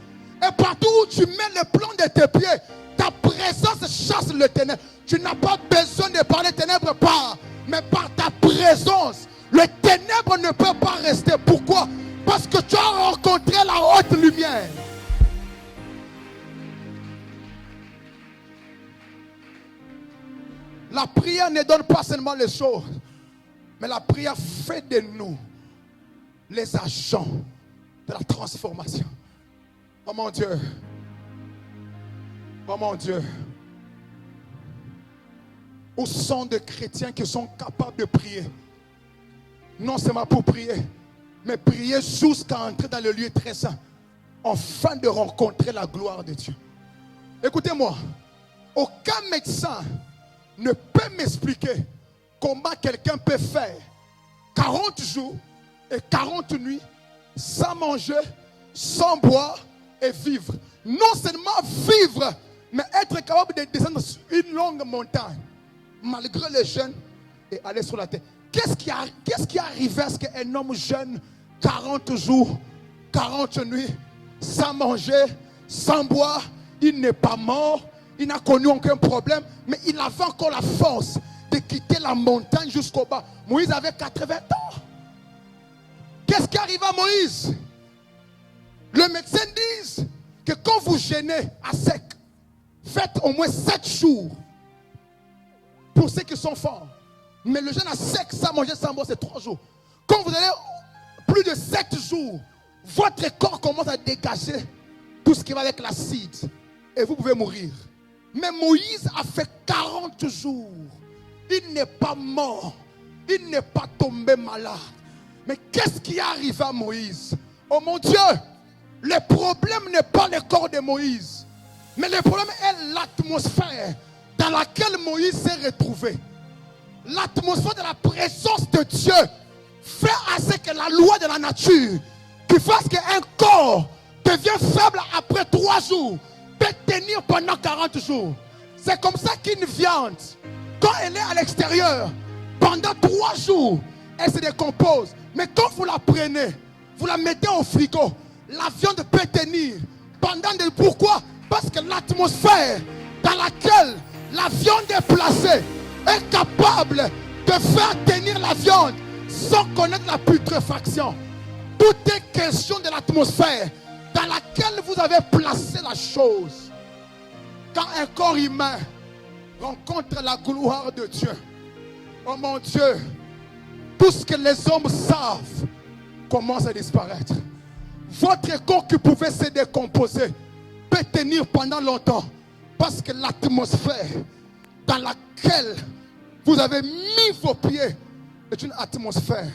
Et partout où tu mets le plan de tes pieds, ta présence chasse le ténèbre. Tu n'as pas besoin de parler ténèbres par, mais par ta présence. Le ténèbre ne peut pas rester. Pourquoi? Parce que tu as rencontré la haute lumière. La prière ne donne pas seulement les choses, mais la prière fait de nous les agents de la transformation. Oh mon Dieu. Oh mon Dieu. Où sont des chrétiens qui sont capables de prier? Non seulement pour prier, mais prier jusqu'à entrer dans le lieu très saint, afin de rencontrer la gloire de Dieu. Écoutez-moi, aucun médecin ne peut m'expliquer comment quelqu'un peut faire 40 jours et 40 nuits sans manger, sans boire et vivre. Non seulement vivre, mais être capable de descendre sur une longue montagne, malgré les jeûnes, et aller sur la terre. Qu'est-ce qui arrivait à ce qu'un homme jeûne 40 jours, 40 nuits, sans manger, sans boire? Il n'est pas mort, il n'a connu aucun problème, mais il avait encore la force de quitter la montagne jusqu'au bas. Moïse avait 80 ans. Qu'est-ce qui arrive à Moïse? Le médecin dit que quand vous jeûnez à sec, faites au moins 7 jours pour ceux qui sont forts. Mais le jeûne à sec, sans manger, sans boire, c'est 3 jours. Quand vous allez plus de 7 jours, votre corps commence à dégager tout ce qui va avec l'acide. Et vous pouvez mourir. Mais Moïse a fait 40 jours. Il n'est pas mort. Il n'est pas tombé malade. Mais qu'est-ce qui est arrivé à Moïse? Oh mon Dieu, le problème n'est pas le corps de Moïse. Mais le problème est l'atmosphère dans laquelle Moïse s'est retrouvé. L'atmosphère de la présence de Dieu fait à ce que la loi de la nature, qui fasse qu'un corps devient faible après 3 jours, peut tenir pendant 40 jours. C'est comme ça qu'une viande, quand elle est à l'extérieur, pendant 3 jours, elle se décompose. Mais quand vous la prenez, vous la mettez au frigo, la viande peut tenir pendant des... Pourquoi? Parce que l'atmosphère dans laquelle la viande est placée est capable de faire tenir la viande sans connaître la putréfaction. Tout est question de l'atmosphère dans laquelle vous avez placé la chose. Quand un corps humain rencontre la gloire de Dieu, oh mon Dieu, tout ce que les hommes savent commence à disparaître. Votre corps qui pouvait se décomposer peut tenir pendant longtemps parce que l'atmosphère dans laquelle vous avez mis vos pieds est une atmosphère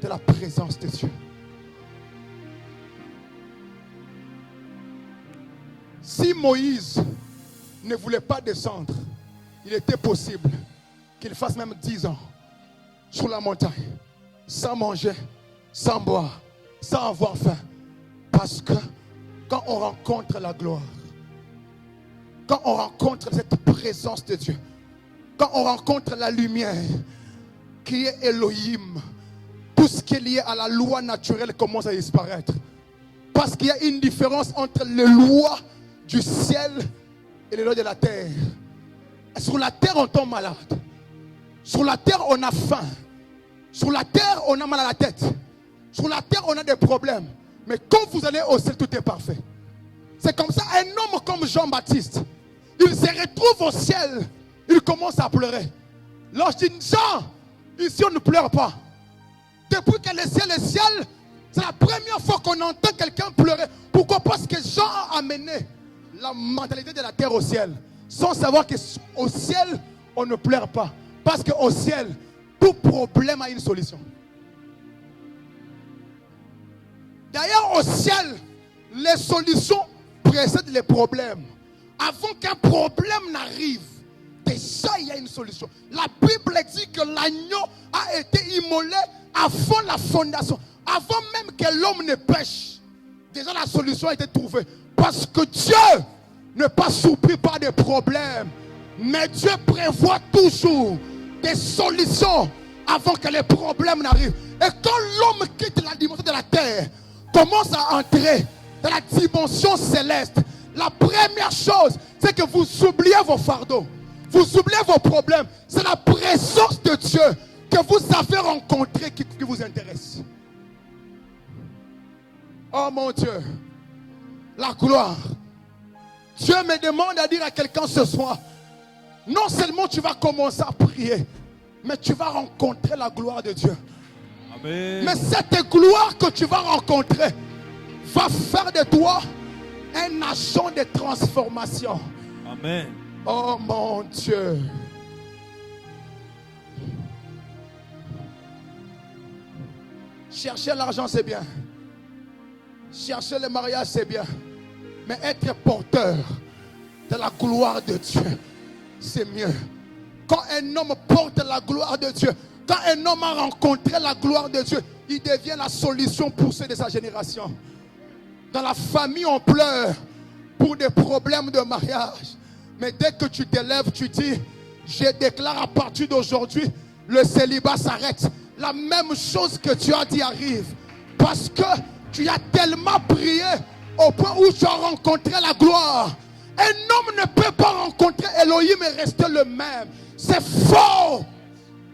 de la présence de Dieu. Si Moïse ne voulait pas descendre, il était possible qu'il fasse même 10 ans sur la montagne, sans manger, sans boire, sans avoir faim. Parce que quand on rencontre la gloire, quand on rencontre cette présence de Dieu, quand on rencontre la lumière qui est Elohim, tout ce qui est lié à la loi naturelle commence à disparaître. Parce qu'il y a une différence entre les lois du ciel et les lois de la terre. Sur la terre, on tombe malade. Sur la terre, on a faim. Sur la terre, on a mal à la tête. Sur la terre, on a des problèmes. Mais quand vous allez au ciel, tout est parfait. C'est comme ça, un homme comme Jean-Baptiste, il se retrouve au ciel, il commence à pleurer. Lorsqu'il dit, Jean, ici on ne pleure pas. Depuis que le ciel, c'est la première fois qu'on entend quelqu'un pleurer. Pourquoi? Parce que Jean a amené la mentalité de la terre au ciel, sans savoir qu'au ciel, on ne pleure pas. Parce qu'au ciel, tout problème a une solution. D'ailleurs, au ciel, les solutions précèdent les problèmes. Avant qu'un problème n'arrive, déjà il y a une solution. La Bible dit que l'agneau a été immolé avant la fondation. Avant même que l'homme ne pêche, déjà la solution a été trouvée. Parce que Dieu n'est pas surpris par des problèmes. Mais Dieu prévoit toujours des solutions avant que les problèmes n'arrivent. Et quand l'homme quitte la dimension de la terre, commence à entrer dans la dimension céleste, la première chose, c'est que vous oubliez vos fardeaux. Vous oubliez vos problèmes. C'est la présence de Dieu que vous avez rencontrée qui vous intéresse. Oh mon Dieu, la gloire. Dieu me demande à dire à quelqu'un ce soir, non seulement tu vas commencer à prier, mais tu vas rencontrer la gloire de Dieu. Amen. Mais cette gloire que tu vas rencontrer va faire de toi un agent de transformation. Amen. Oh mon Dieu. Chercher l'argent, c'est bien. Chercher le mariage, c'est bien. Mais être porteur de la gloire de Dieu, c'est mieux. Quand un homme porte la gloire de Dieu, quand un homme a rencontré la gloire de Dieu, il devient la solution pour ceux de sa génération. Dans la famille, on pleure pour des problèmes de mariage. Mais dès que tu te lèves, tu dis, je déclare à partir d'aujourd'hui, le célibat s'arrête. La même chose que tu as dit arrive. Parce que tu as tellement prié au point où tu as rencontré la gloire. Un homme ne peut pas rencontrer Elohim et rester le même. C'est faux.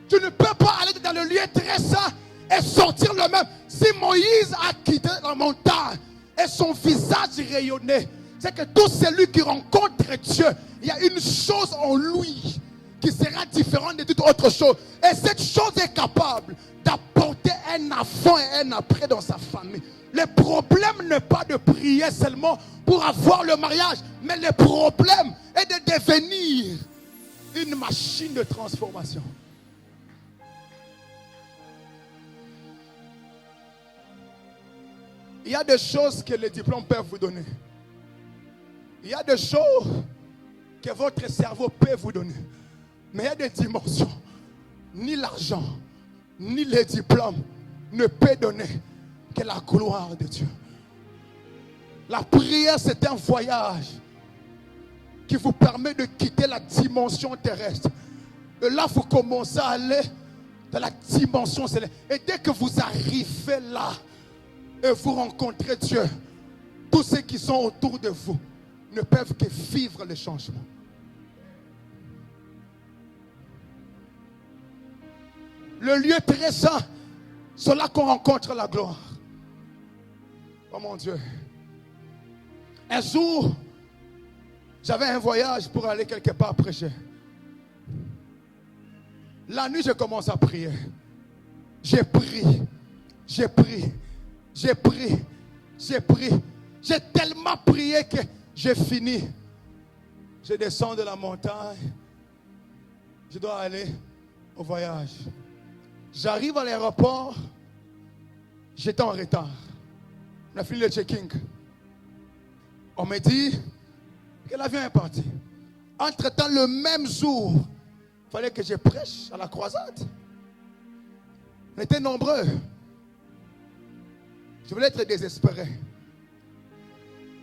Tu ne peux pas aller dans le lieu très saint et sortir le même. Si Moïse a quitté la montagne et son visage rayonnait, c'est que tout celui qui rencontre Dieu, il y a une chose en lui qui sera différente de toute autre chose. Et cette chose est capable d'apporter un avant et un après dans sa famille. Le problème n'est pas de prier seulement pour avoir le mariage, mais le problème est de devenir une machine de transformation. Il y a des choses que les diplômes peuvent vous donner. Il y a des choses que votre cerveau peut vous donner. Mais il y a des dimensions. Ni l'argent, ni les diplômes ne peuvent donner que la gloire de Dieu. La prière, c'est un voyage qui vous permet de quitter la dimension terrestre. Et là, vous commencez à aller dans la dimension céleste. Et dès que vous arrivez là, et vous rencontrez Dieu, tous ceux qui sont autour de vous ne peuvent que vivre le changement. Le lieu très saint, c'est là qu'on rencontre la gloire. Oh mon Dieu. Un jour, j'avais un voyage pour aller quelque part prêcher. La nuit, je commence à prier. J'ai prié. J'ai prié. J'ai prié, j'ai prié. J'ai tellement prié que j'ai fini. Je descends de la montagne. Je dois aller au voyage. J'arrive à l'aéroport. J'étais en retard. On a fini le checking. On me dit que l'avion est parti. Entre-temps, le même jour, il fallait que je prêche à la croisade. On était nombreux. Je voulais être désespéré.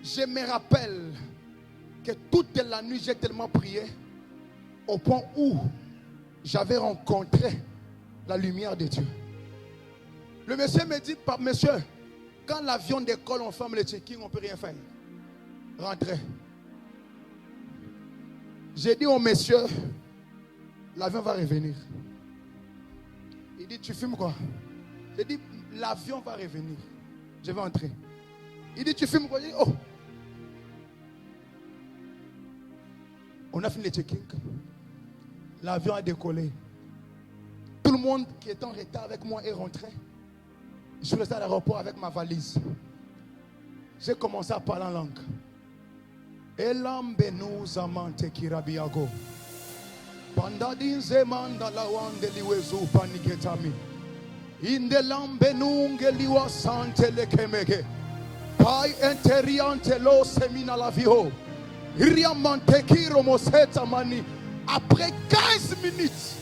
Je me rappelle que toute la nuit, j'ai tellement prié au point où j'avais rencontré la lumière de Dieu. Le monsieur me dit, monsieur, quand l'avion décolle, on ferme le checking, on ne peut rien faire. Rentrez. J'ai dit au monsieur, l'avion va revenir. Il dit, tu fumes quoi? J'ai dit, l'avion va revenir. Je vais entrer. Il dit, tu fumes quoi? Je dis, oh. On a fini le checking. L'avion a décollé. Tout le monde qui était en retard avec moi est rentré. Je suis resté à l'aéroport avec ma valise. J'ai commencé à parler en langue. Elam benu zamante kirabiago. Pandadin zemanda la wande liwezu paniketami. Indelambe nungeliwa sante lekemege. Pai enteriante lo semina la vio. Iriamante kiro moseta mani. Après 15 minutes,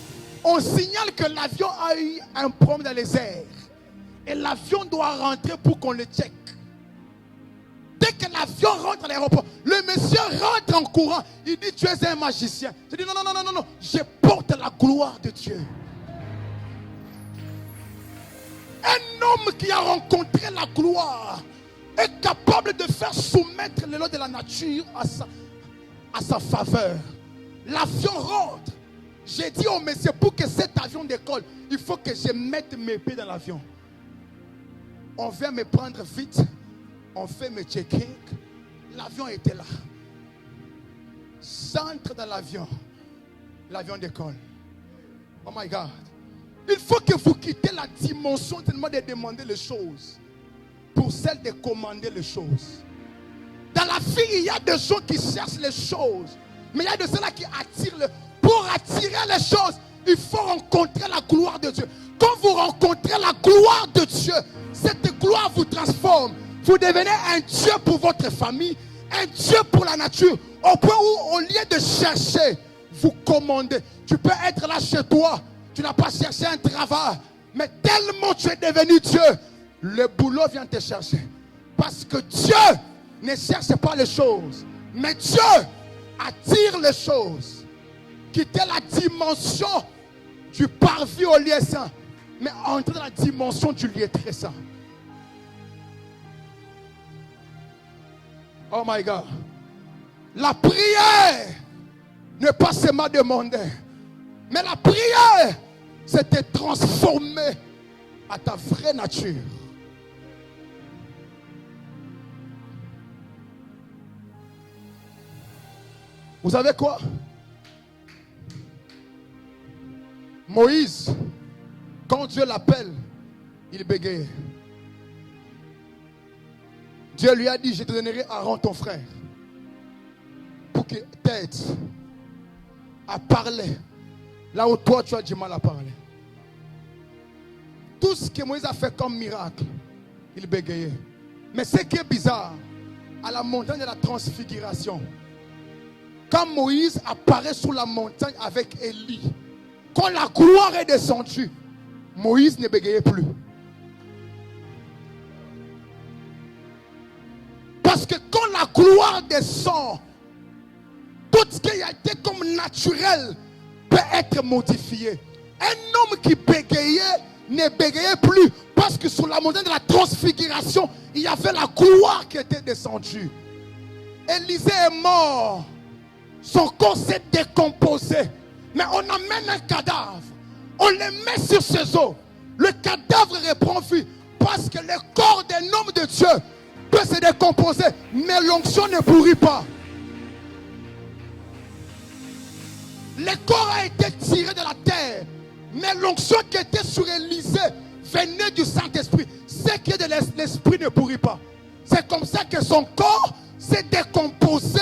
on signale que l'avion a eu un problème dans les airs. Et l'avion doit rentrer pour qu'on le check. Dès que l'avion rentre à l'aéroport, le monsieur rentre en courant. Il dit, tu es un magicien. Je dis, non. Je porte la gloire de Dieu. Un homme qui a rencontré la gloire est capable de faire soumettre les lois de la nature à sa faveur. L'avion rentre. J'ai dit au monsieur, pour que cet avion décolle, il faut que je mette mes pieds dans l'avion. On vient me prendre vite. On fait mes checking. L'avion était là. J'entre dans l'avion. L'avion décolle. Oh my God. Il faut que vous quittez la dimension tellement de demander les choses pour celle de commander les choses. Dans la vie, il y a des gens qui cherchent les choses. Mais il y a de ceux-là qui attirent. Pour attirer les choses, il faut rencontrer la gloire de Dieu. Quand vous rencontrez la gloire de Dieu, cette gloire vous transforme. Vous devenez un Dieu pour votre famille, un Dieu pour la nature. Au point où, au lieu de chercher, vous commandez. Tu peux être là chez toi. Tu n'as pas cherché un travail. Mais tellement tu es devenu Dieu, le boulot vient te chercher. Parce que Dieu ne cherche pas les choses. Mais Dieu attire les choses. Quitter la dimension du parvis au lieu saint. Mais entrer dans la dimension du lieu très saint. Oh my God. La prière n'est pas seulement demander. Mais la prière, c'est te transformer à ta vraie nature. Vous savez quoi? Moïse, quand Dieu l'appelle, il bégayait. Dieu lui a dit, je te donnerai Aaron ton frère pour qu'il t'aide à parler là où toi tu as du mal à parler. Tout ce que Moïse a fait comme miracle, il bégayait. Mais ce qui est bizarre, à la montagne de la transfiguration, quand Moïse apparaît sur la montagne avec Élie, quand la gloire est descendue, Moïse ne bégayait plus. Parce que quand la gloire descend, tout ce qui a été comme naturel peut être modifié. Un homme qui bégayait ne bégayait plus parce que sur la montagne de la transfiguration, il y avait la gloire qui était descendue. Élisée est mort. Son corps s'est décomposé. Mais on amène un cadavre. On le met sur ses os. Le cadavre reprend vie. Parce que le corps d'un homme de Dieu peut se décomposer. Mais l'onction ne pourrit pas. Le corps a été tiré de la terre. Mais l'onction qui était sur Élisée venait du Saint-Esprit. Ce qui est de l'Esprit ne pourrit pas. C'est comme ça que son corps s'est décomposé.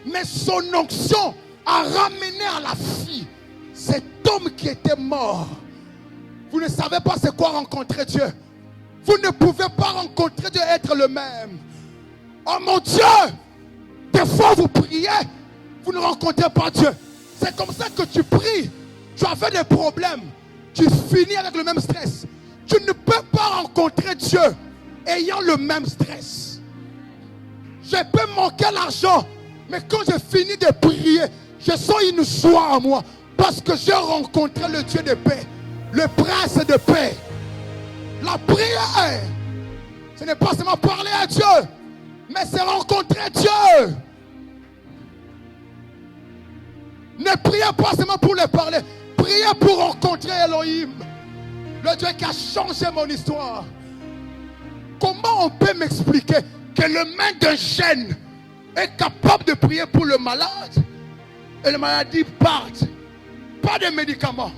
Mais son onction a ramené à la vie cet homme qui était mort. Vous ne savez pas c'est quoi rencontrer Dieu. Vous ne pouvez pas rencontrer Dieu et être le même. Oh mon Dieu! Des fois vous priez, vous ne rencontrez pas Dieu. C'est comme ça que tu pries. Tu as fait des problèmes. Tu finis avec le même stress. Tu ne peux pas rencontrer Dieu ayant le même stress. Je peux manquer l'argent. Mais quand je finis de prier, je sens une joie en moi. Parce que j'ai rencontré le Dieu de paix. Le prince de paix. La prière, ce n'est pas seulement parler à Dieu, mais c'est rencontrer Dieu. Ne priez pas seulement pour le parler. Priez pour rencontrer Elohim. Le Dieu qui a changé mon histoire. Comment on peut m'expliquer que le main d'un jeune est capable de prier pour le malade et le maladie parte? Pas de médicaments,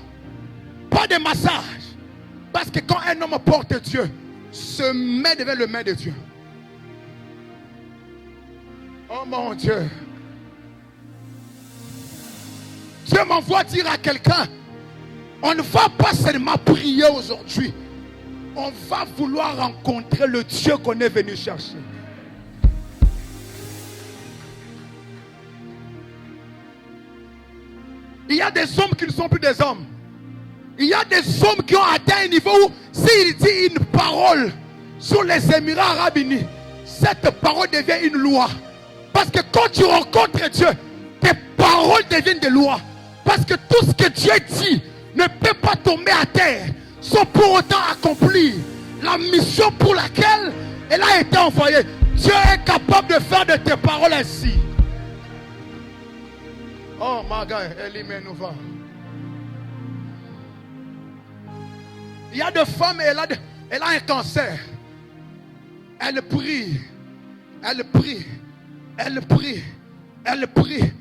pas de massage. Parce que quand un homme porte Dieu, se met devant le main de Dieu. Oh mon Dieu. Dieu m'envoie dire à quelqu'un, on ne va pas seulement prier aujourd'hui. On va vouloir rencontrer le Dieu qu'on est venu chercher. Il y a des hommes qui ne sont plus des hommes. Il y a des hommes qui ont atteint un niveau où s'il dit une parole sur les Émirats Arabes Unis, cette parole devient une loi. Parce que quand tu rencontres Dieu, tes paroles deviennent des lois. Parce que tout ce que Dieu dit ne peut pas tomber à terre sans pour autant accomplir la mission pour laquelle elle a été envoyée. Dieu est capable de faire de tes paroles ainsi. Oh my God, Elimenova. Il y a des femmes, elle a un cancer. Elle prie. Elle prie. Elle prie. Elle prie.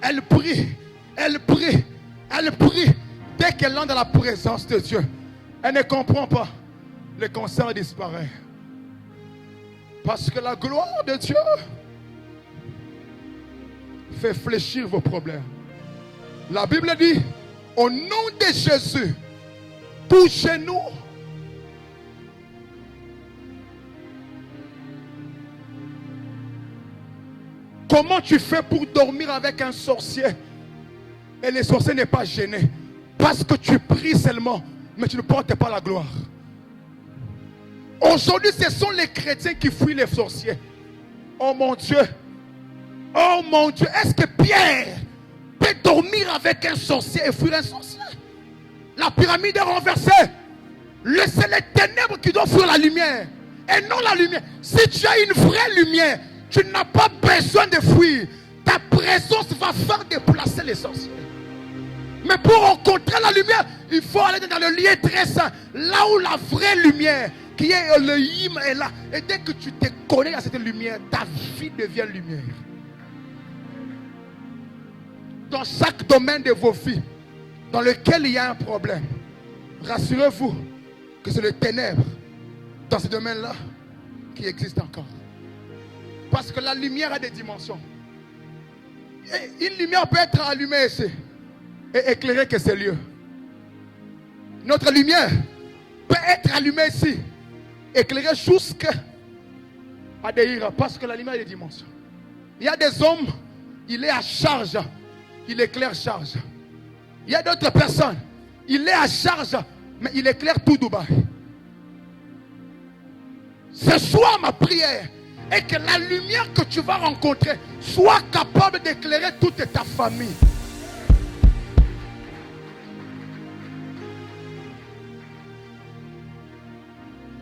Elle prie. Elle prie. Elle prie. Dès qu'elle entre dans la présence de Dieu, elle ne comprend pas. Le cancer disparaît. Parce que la gloire de Dieu fait fléchir vos problèmes. La Bible dit, au nom de Jésus, touchez-nous. Comment tu fais pour dormir avec un sorcier et le sorcier n'est pas gêné? Parce que tu pries seulement, mais tu ne portes pas la gloire. Aujourd'hui, ce sont les chrétiens qui fuient les sorciers. Oh mon Dieu. Oh mon Dieu. Est-ce que Pierre peut dormir avec un sorcier et fuir un sorcier? La pyramide est renversée. C'est les ténèbres qui doivent fuir la lumière et non la lumière. Si tu as une vraie lumière, tu n'as pas besoin de fuir. Ta présence va faire déplacer les sorciers. Mais pour rencontrer la lumière, il faut aller dans le lieu très saint, là où la vraie lumière, qui est le hymne, est là. Et dès que tu te connais à cette lumière, ta vie devient lumière. Dans chaque domaine de vos vies, dans lequel il y a un problème, rassurez-vous que c'est le ténèbre dans ce domaine-là qui existe encore. Parce que la lumière a des dimensions. Et une lumière peut être allumée ici et éclairer que ces lieux. Notre lumière peut être allumée ici, éclairer jusqu'à Adéhira, parce que la lumière a des dimensions. Il y a des hommes, il est à charge, il éclaire charge. Il y a d'autres personnes, il est à charge, mais il éclaire tout Dubaï. Ce soir, ma prière est que la lumière que tu vas rencontrer soit capable d'éclairer toute ta famille.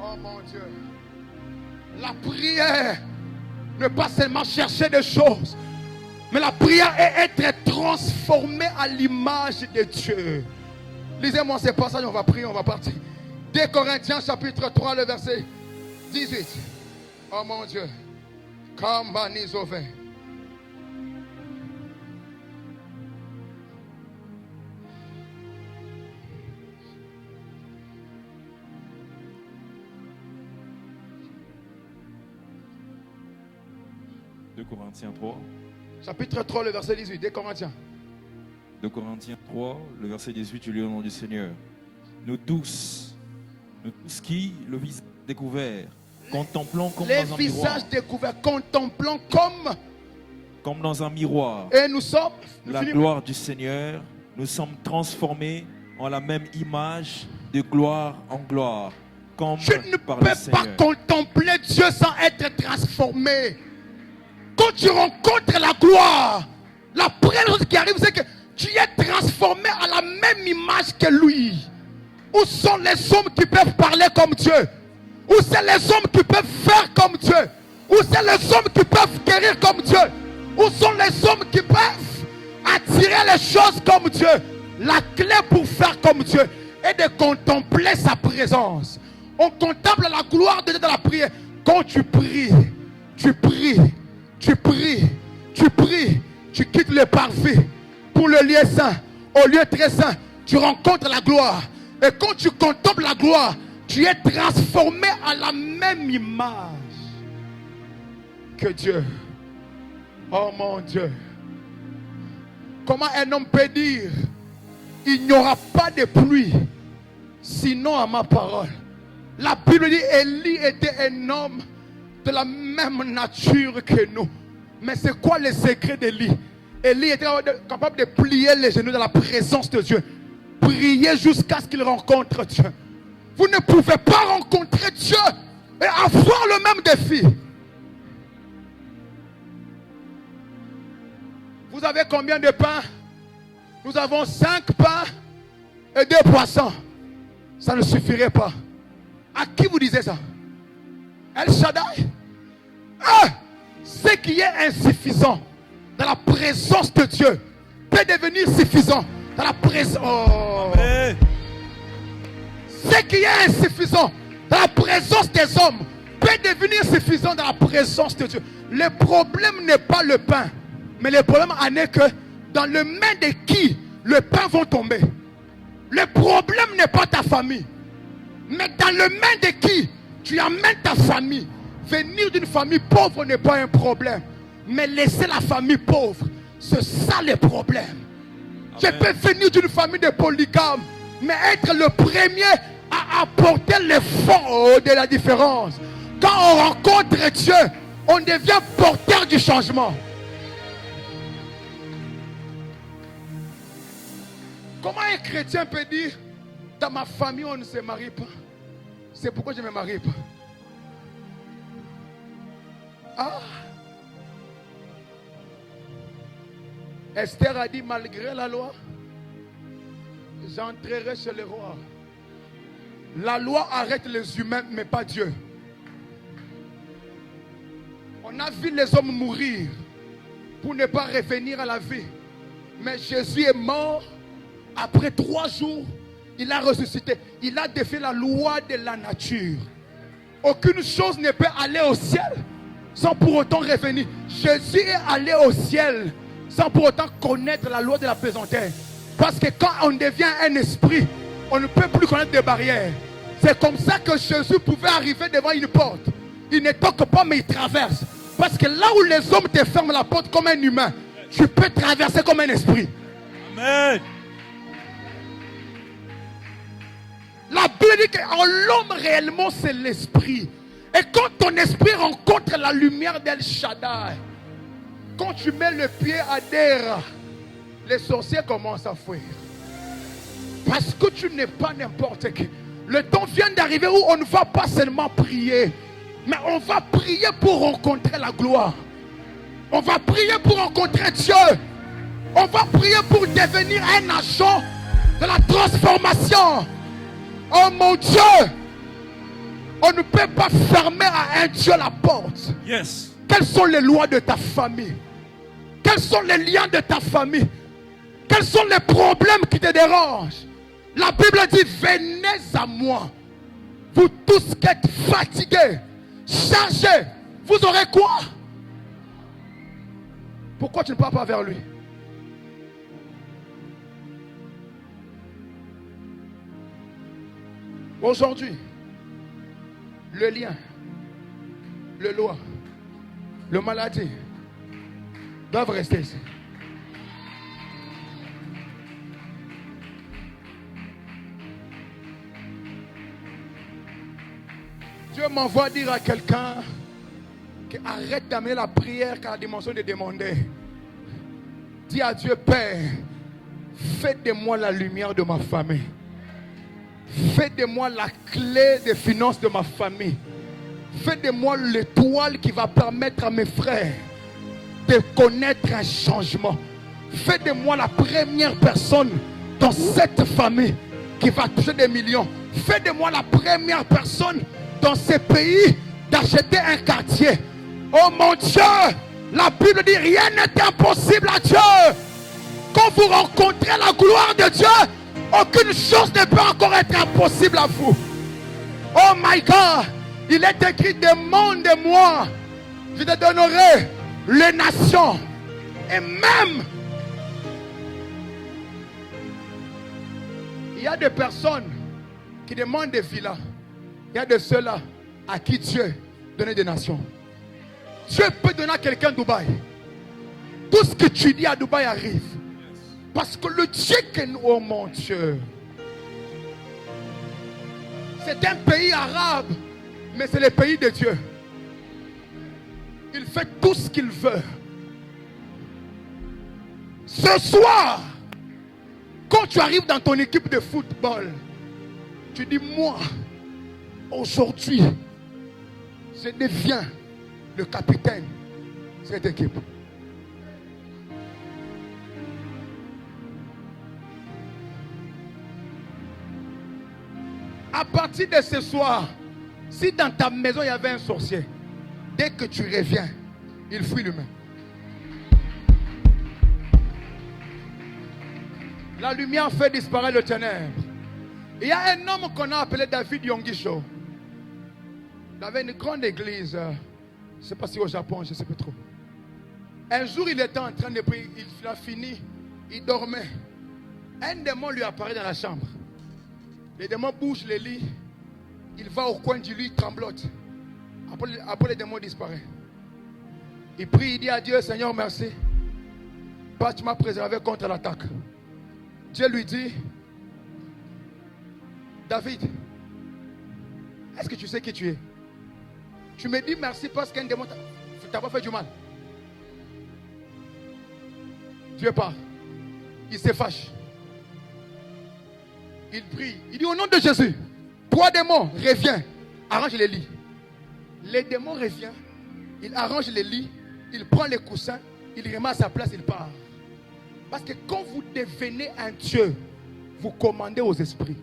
Oh mon Dieu. La prière, ne pas seulement chercher des choses, mais la prière est être transformé à l'image de Dieu. Lisez-moi ces passages, on va prier, on va partir. 2 Corinthiens chapitre 3, le verset 18. Oh mon Dieu. Kambanizove. De Corinthiens 3. Chapitre 3, le verset 18. 2 Corinthiens. De Corinthiens 3, le verset 18, je lis au nom du Seigneur. Nous tous qui, le visage découvert, contemplons comme les dans un visages miroir. découverts, contemplant Comme dans un miroir. et nous sommes La gloire du Seigneur, nous sommes transformés en la même image de gloire en gloire. Comme tu ne par peux le pas Seigneur. contempler Dieu sans être transformé. Quand tu rencontres la gloire, la première chose qui arrive, c'est que tu es transformé à la même image que lui. Où sont les hommes qui peuvent parler comme Dieu? Où sont les hommes qui peuvent faire comme Dieu? Où sont les hommes qui peuvent guérir comme Dieu? Où sont les hommes qui peuvent attirer les choses comme Dieu? La clé pour faire comme Dieu est de contempler sa présence. On contemple la gloire de Dieu dans la prière. Quand tu pries, tu pries, tu pries, tu pries, tu quittes le parvis pour le lieu saint, au lieu très saint, tu rencontres la gloire. Et quand tu contemples la gloire, tu es transformé à la même image que Dieu. Oh mon Dieu. Comment un homme peut dire, il n'y aura pas de pluie, sinon à ma parole? La Bible dit, Élie était un homme de la même nature que nous. Mais c'est quoi le secret d'Élie? Élie était capable de plier les genoux dans la présence de Dieu. prier jusqu'à ce qu'il rencontre Dieu. Vous ne pouvez pas rencontrer Dieu et avoir le même défi. Vous avez combien de pains? Nous avons 5 pains et 2 poissons. Ça ne suffirait pas. À qui vous disiez ça? El Shaddai? Ce qui est insuffisant dans la présence de Dieu peut devenir suffisant dans la présence. Oh. Ce qui est insuffisant dans la présence des hommes peut devenir suffisant dans la présence de Dieu. Le problème n'est pas le pain, mais le problème en est que dans le main de qui le pain va tomber. Le problème n'est pas ta famille, mais dans le main de qui tu amènes ta famille. Venir d'une famille pauvre n'est pas un problème, mais laisser la famille pauvre, c'est ça le problème. Je peux venir d'une famille de polygames, mais être le premier à apporter le fond de la différence. Quand on rencontre Dieu, on devient porteur du changement. Comment un chrétien peut dire, dans ma famille on ne se marie pas? C'est pourquoi je ne me marie pas. Esther a dit, malgré la loi, j'entrerai chez le roi. La loi arrête les humains, mais pas Dieu. On a vu les hommes mourir pour ne pas revenir à la vie. Mais Jésus est mort. Après 3 jours, il a ressuscité. Il a défié la loi de la nature. Aucune chose ne peut aller au ciel sans pour autant revenir. Jésus est allé au ciel sans pour autant connaître la loi de la pesanteur. Parce que quand on devient un esprit, on ne peut plus connaître des barrières. C'est comme ça que Jésus pouvait arriver devant une porte. Il ne toque pas, mais il traverse. Parce que là où les hommes te ferment la porte comme un humain, tu peux traverser comme un esprit. Amen. La Bible dit qu'en l'homme réellement c'est l'esprit. Et quand ton esprit rencontre la lumière d'El Shaddai, quand tu mets le pied à terre, les sorciers commencent à fuir. Parce que tu n'es pas n'importe qui. Le temps vient d'arriver où on ne va pas seulement prier, mais on va prier pour rencontrer la gloire. On va prier pour rencontrer Dieu. On va prier pour devenir un agent de la transformation. Oh mon Dieu, on ne peut pas fermer à un Dieu la porte. Yes. Quelles sont les lois de ta famille? Quels sont les liens de ta famille? Quels sont les problèmes qui te dérangent? La Bible dit, venez à moi, vous tous qui êtes fatigués, chargés, vous aurez quoi? Pourquoi tu ne pars pas vers lui? Aujourd'hui, le lien, le loi, le maladie doivent rester ici. Dieu m'envoie dire à quelqu'un qui arrête d'amener la prière qu'à la dimension de demander. Dis à Dieu, Père, fais de moi la lumière de ma famille. Fais de moi la clé des finances de ma famille. Fais de moi l'étoile qui va permettre à mes frères de connaître un changement. Fais de moi la première personne dans cette famille qui va toucher des millions. Fais de moi la première personne dans ce pays d'acheter un quartier. Oh mon Dieu, la Bible dit rien n'est impossible à Dieu. Quand vous rencontrez la gloire de Dieu, aucune chose ne peut encore être impossible à vous. Oh my God, il est écrit, demande-moi, je te donnerai les nations. Et même, il y a des personnes qui demandent des villas. Il y a de ceux-là à qui Dieu donne des nations. Dieu peut donner à quelqu'un Dubaï. Tout ce que tu dis à Dubaï arrive. Parce que le Dieu que nous, oh mon Dieu, c'est un pays arabe, mais c'est le pays de Dieu. Il fait tout ce qu'il veut. Ce soir, Quand tu arrives dans ton équipe de football, tu dis, moi, aujourd'hui, je deviens le capitaine de cette équipe. À partir de ce soir, si dans ta maison il y avait un sorcier, dès que tu reviens, il fuit lui-même. La lumière fait disparaître le ténèbre. Il y a un homme qu'on a appelé David Yongisho. Il avait une grande église. Je ne sais pas si au Japon, je ne sais pas trop. Un jour, il était en train de prier. Il a fini. Il dormait. Un démon lui apparaît dans la chambre. Le démon bouge le lit. Il va au coin du lit, il tremblote. Après le démon disparaît. Il prie, il dit à Dieu, Seigneur, merci. Parce que tu m'as préservé contre l'attaque. Dieu lui dit, David, est-ce que tu sais qui tu es? Tu me dis merci parce qu'un démon t'a pas fait du mal. Dieu part. Il se fâche. Il prie. Il dit au nom de Jésus, toi démon, reviens. Arrange les lits. Les démons revient. Il arrange les lits. Il prend les coussins. Il remet à sa place. Il part. Parce que quand vous devenez un Dieu, vous commandez aux esprits.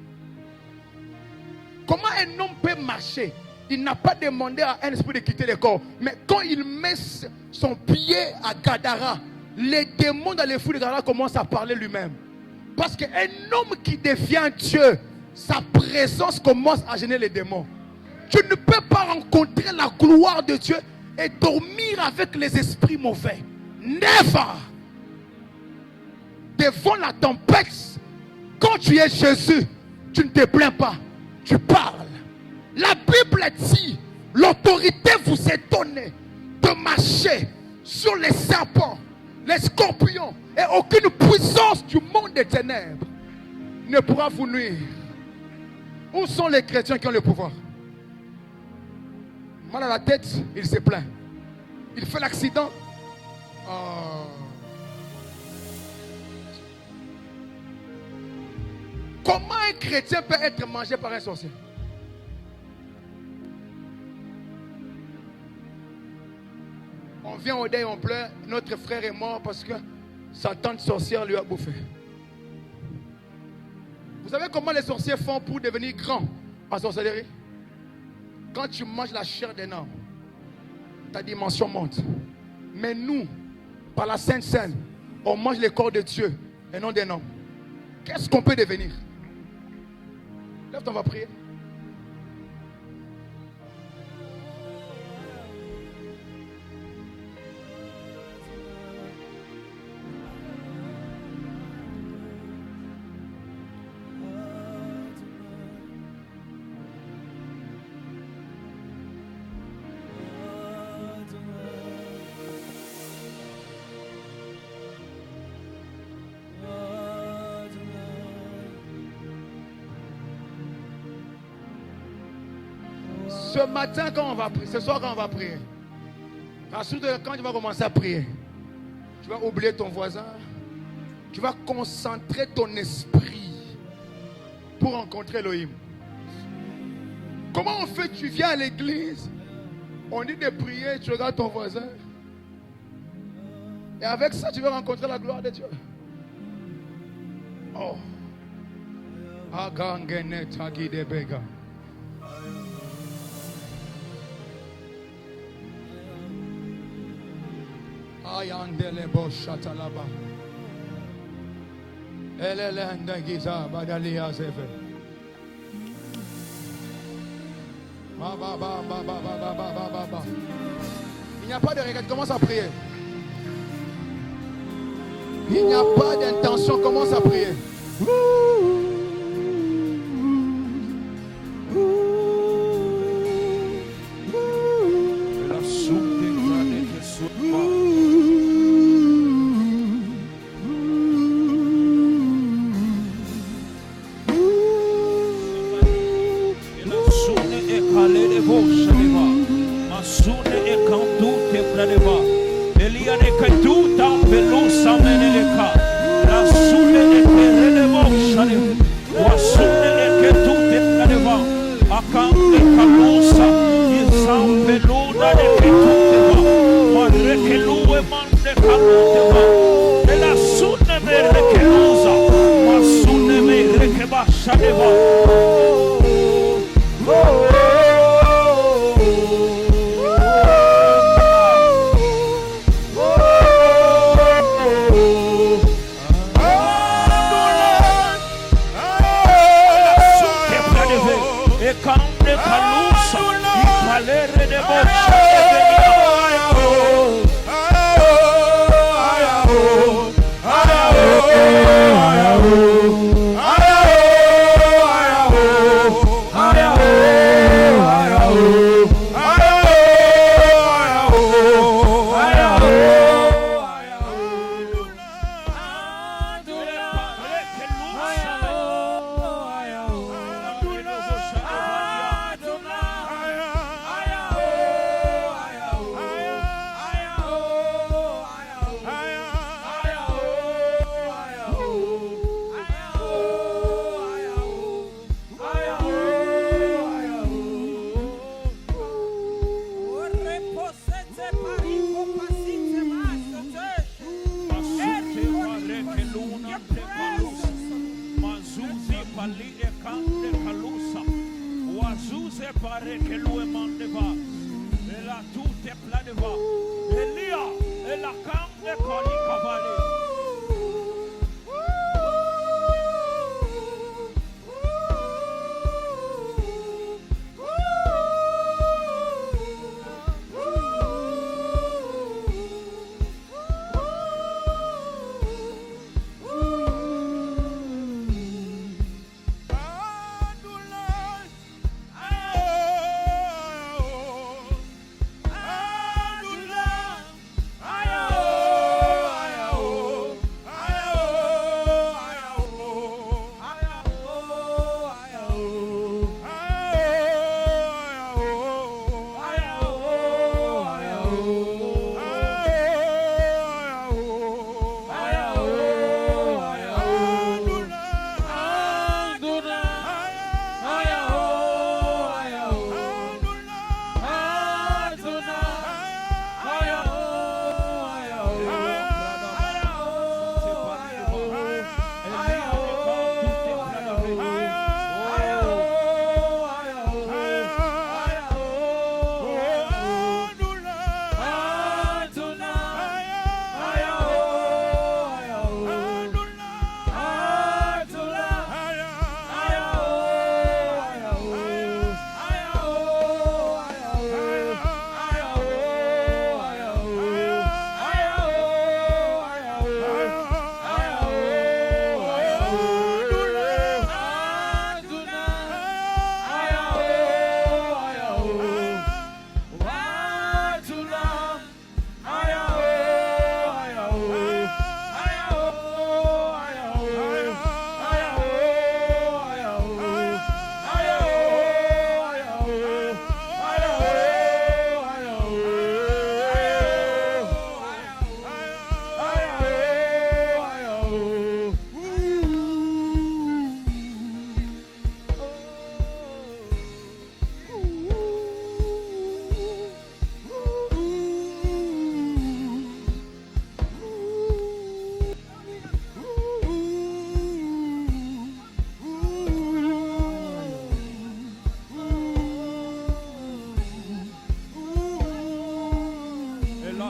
Comment un homme peut marcher? Il n'a pas demandé à un esprit de quitter le corps. Mais quand il met son pied à Gadara, les démons dans les foules de Gadara commencent à parler lui-même. Parce qu'un homme qui devient Dieu, sa présence commence à gêner les démons. Tu ne peux pas rencontrer la gloire de Dieu et dormir avec les esprits mauvais. Never! Devant la tempête, quand tu es Jésus, tu ne te plains pas, tu parles. La Bible dit, l'autorité vous est donnée de marcher sur les serpents, les scorpions, et aucune puissance du monde des ténèbres ne pourra vous nuire. Où sont les chrétiens qui ont le pouvoir? Mal à la tête, il se plaint. Il fait l'accident. Oh. Comment un chrétien peut être mangé par un sorcier? On vient au deuil, on pleure. Notre frère est mort parce que sa tante sorcière lui a bouffé. Vous savez comment les sorciers font pour devenir grands en sorcellerie? Quand tu manges la chair d'un homme, ta dimension monte. Mais nous, par la Sainte Seine, on mange le corps de Dieu et non d'un homme. Qu'est-ce qu'on peut devenir? Lève-toi, on va prier. Ce matin, quand on va prier, ce soir, quand on va prier, ensuite, quand tu vas commencer à prier, tu vas oublier ton voisin, tu vas concentrer ton esprit pour rencontrer Elohim. Comment on fait? Tu viens à l'église, on dit de prier, tu regardes ton voisin, et avec ça, tu vas rencontrer la gloire de Dieu. Oh. Agangene tagi de bega. Ayandele boshatalaba. Elelende giza badalia zeve. Il n'y a pas de regret, commence à prier. Il n'y a pas d'intention, commence à prier. Elia de Katuta, Pelusa Meneleka, la Sule de Peredebo. Wasune eketute planeva. Akambe kalusa. Isampeluna eketute va. Marekelue mande kalute va. Ela sune me rekelusa. Masune me rekebasha deva. Ekande kalusa. Ipalere de bosha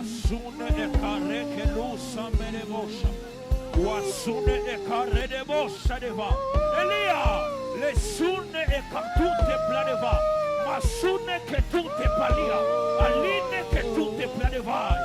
Wasune ekare kelusa menebosha. Wasune ekare de bosha deva. Elia, le sune ekatute planeva. Masune ketute palia. Aline ketute planeva.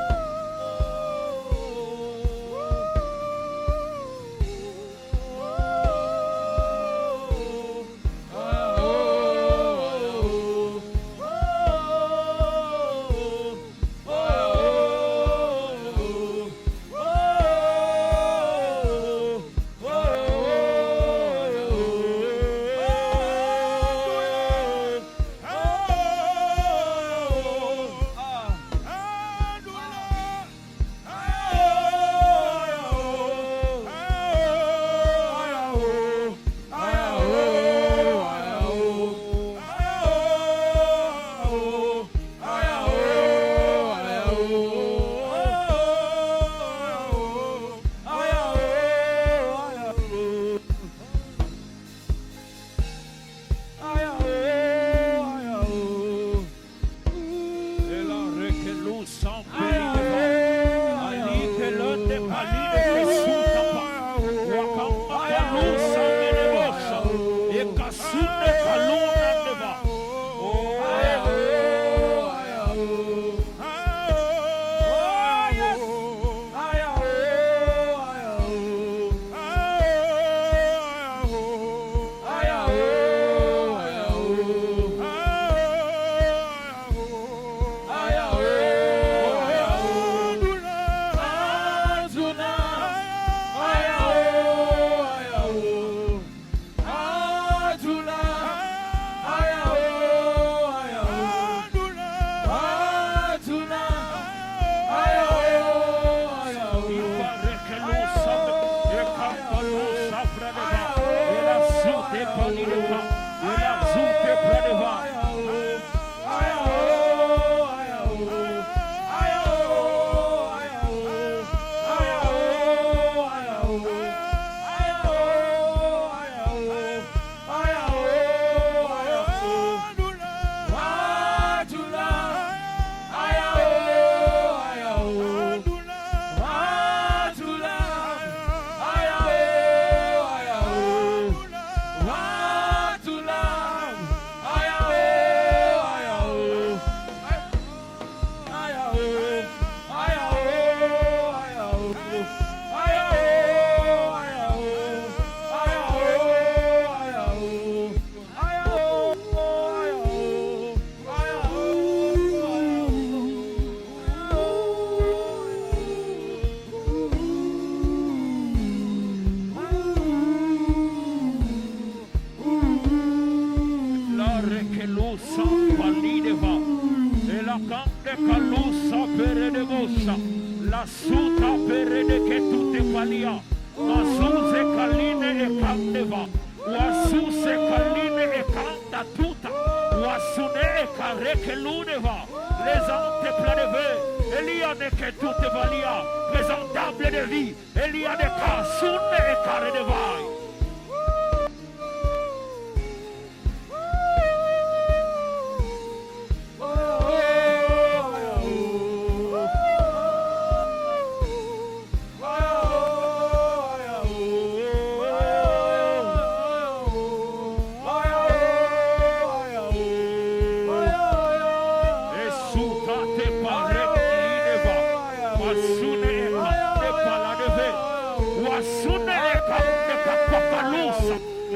La suta perede che tutte palia, ma suse calline e candeva, wasuse calline e canta tutta, wasune e care che luneva, les ante planeve, eliane che tutte valia, présentable de vie, eliane ca sunne e care de vai.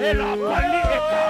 E la pallica e la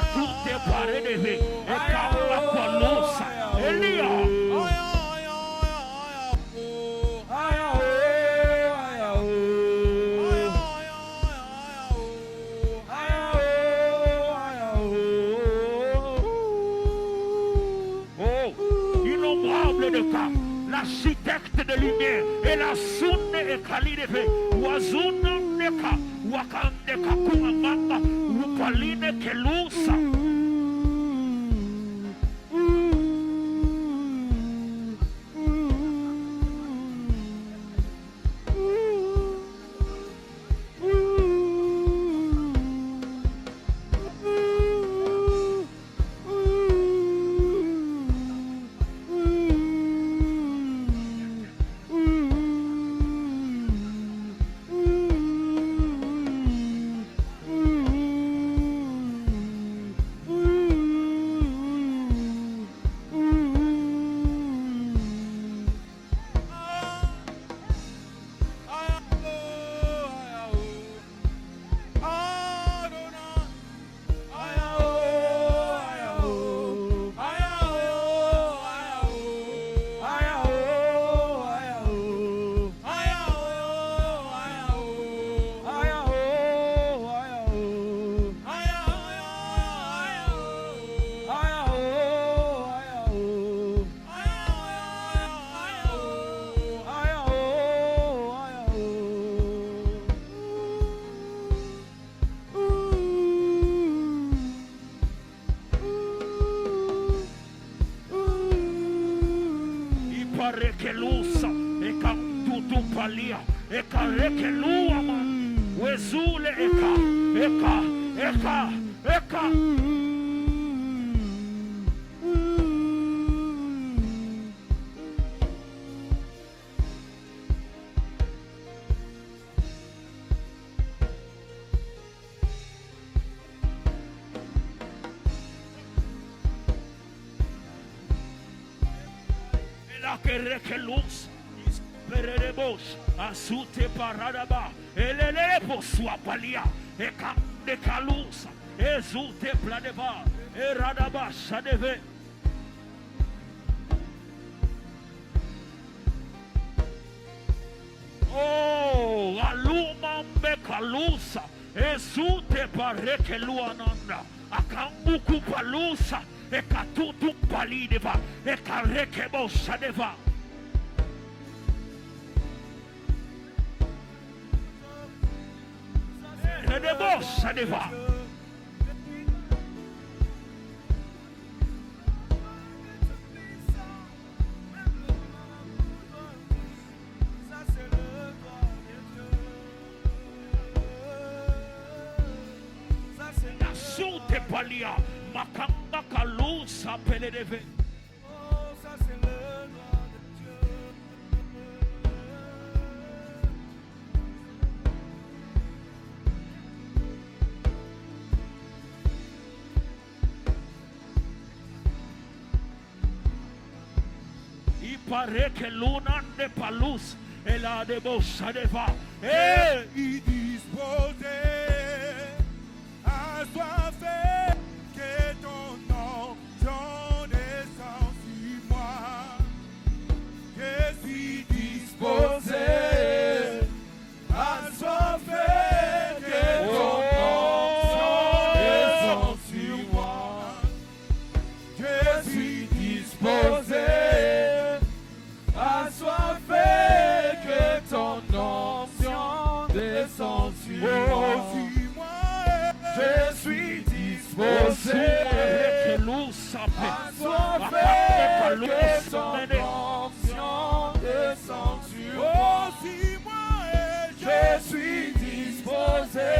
katute paredeve, ekamba kwalusa, Elia. L'architecte de lumière et la sunne et kalideve wazuna neka wakandeka kumamanga upaline kelusa Rekelusa, eka tutu palia, eka rekelua man, wezule eka. Rekelus, pereremos, asute paradaba, elele posua palia, eka de kalusa, ezute pladeva, eradaba sadeve. Oh, aluma me kalusa, ezute parekeluananda, akambuku palusa. Eka tutu palideva, eka rekebo sadeva. Redebo sadeva. La soute palia, makamba kalusa peledeve. Oh, ça c'est le droit de Dieu. Il paraît que l'una de palus et la de bossa de va. Eh, Il disposait à soi fait que ton nom descend sur moi. Je suis disposé à soi fait que ton nom descend sur moi. Je suis disposé à soi fait que ton onction descend sur moi. Je suis disposé à soi fait que ton onction descend sur moi. Je suis disposé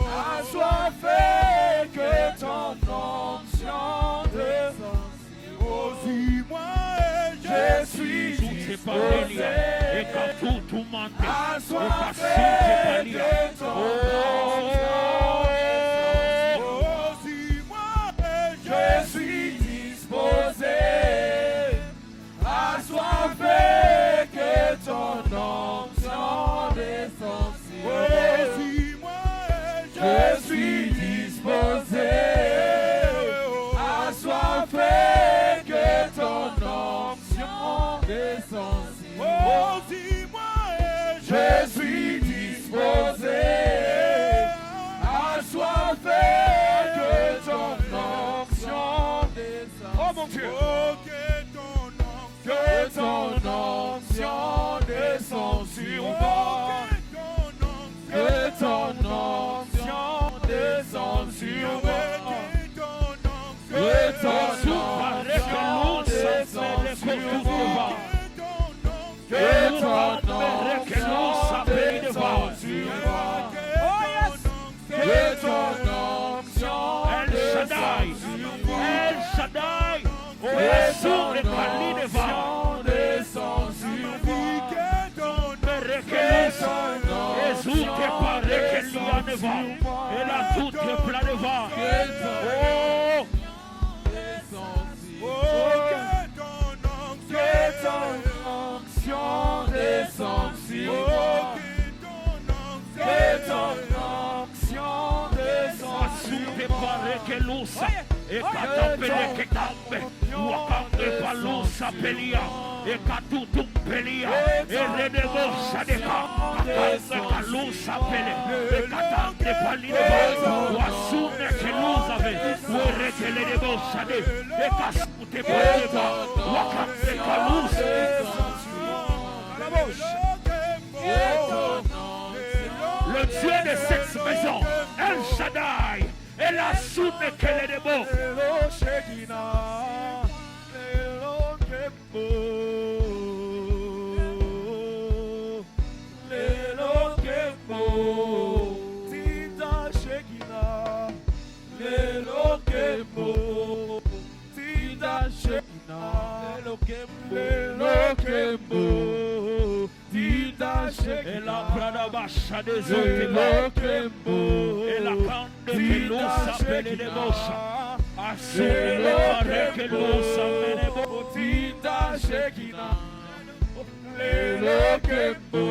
à soi fait que ton onction descend sur moi. Je suis disposé à soi fait que ton je suis disposé à soi fait que ton onction descend sur moi. Je suis disposé Dieu. Que ton onction descende sur moi. Que ton onction descende sur moi. Que ton onction descende sur moi. Que ton onction descende sur moi. Que ton onction El Shaddai, descende sur moi. El Shaddai, Que Oasu ton de Kalideva, onction descende sur moi. Berekelusa, Ezute Parekelianeva, et la toute planeva. Oh, Que ton onction descende sur moi. Que ton onction descende sur Asute moi. Parekelusa, et Katapele Ketambe, Wakande Palusa Pelia, et Katutum Pelia, et Redebo Sadeka, Akande Kalusa Pele, et Katande Palideva, Wasune Keluzave, Werekelebo Sade, et Kasute Paleva, Wakande Kalusa. Le Dieu de cette maison, El Shaddai, et la Soune Keledebo. Et la prada basha des autres, et la cande que l'on s'appelle des boches, assume le pare que l'on s'appelle des boches. Tita Shekina, Lelo Kembo,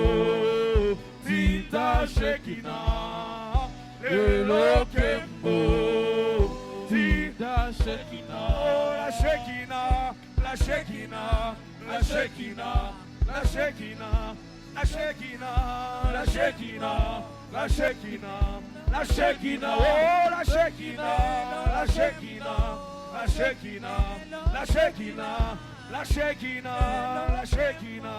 Tita Shekina, Lelo Kembo, Tita Shekina, la Shekina, la Shekina, la Shekina, la Shekina. La Shekina, la Shekina, la Shekina, la Shekina, oh la Shekina, la Shekina, la Shekina, la Shekina, la Shekina, la Shekina,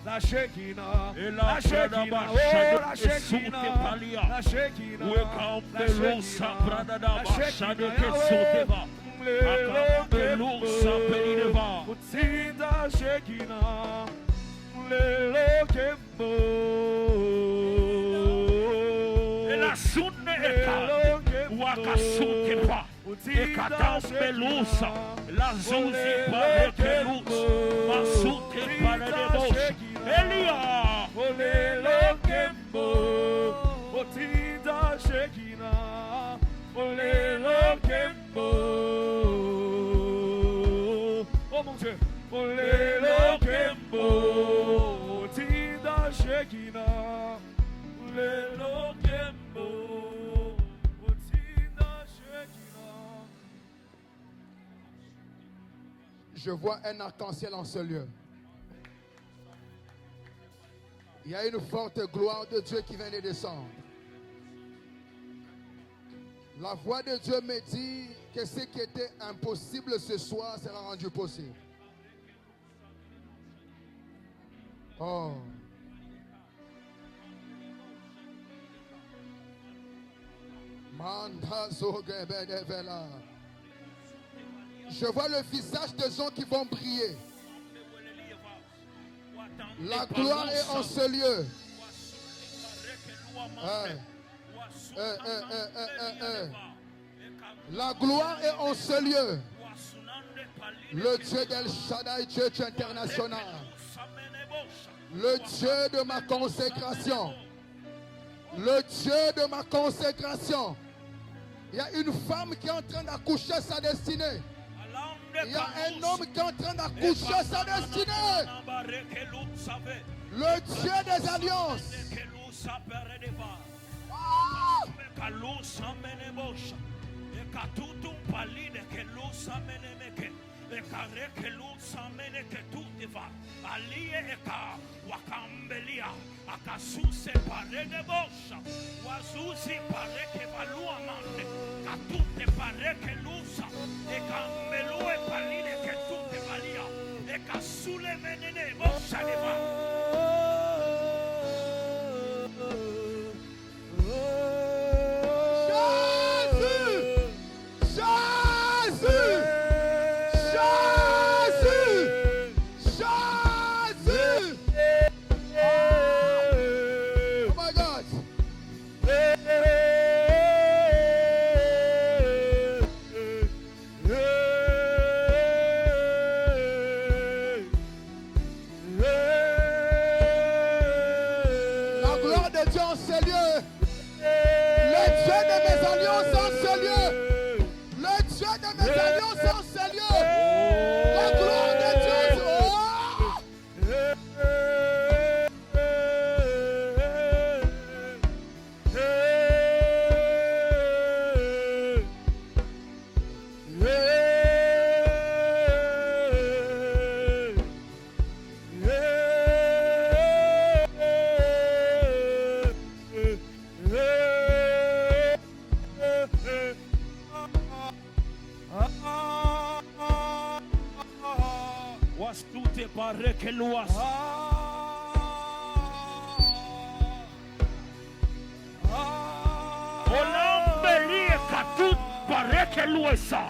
la Shekina, Et la prada basha des Soute Palia, la Shekina, où est campe l'on s'aprada da basha de que Soteva, acampe l'on s'appelle des va. Tita Shekina. Lelo Kembo, Et la Soune Eka, Wakasute pa, et Katampe l'ousa, la Zouzi pare que l'ous, Masute pare de boche, Elia, Lelo Kembo, Tita Shekina, Lelo Kembo, oh mon Dieu, Lelo Kembo, Tita Shekina, Lelo Kembo, Tita Shekina. Je vois un arc-en-ciel en ce lieu. Il y a une forte gloire de Dieu qui vient de descendre. La voix de Dieu me dit que ce qui était impossible ce soir sera rendu possible. Oh. Je vois le visage de gens qui vont briller. La gloire est en ce lieu. La gloire est en ce lieu. Le Dieu d'El Shaddai, Dieu international. Le Dieu de ma consécration. Le Dieu de ma consécration. Il y a une femme qui est en train d'accoucher sa destinée. Il y a un homme qui est en train d'accoucher sa destinée. Le Dieu des alliances. Akasuse pare de bosha, wazuzi pare que valua mande, katute pare que lusa, e cambelue palide de mes alliances en ces lieux. La gloire de Dieu. Oh! Wasute bareke luas. Olambelie katut bareke luesa.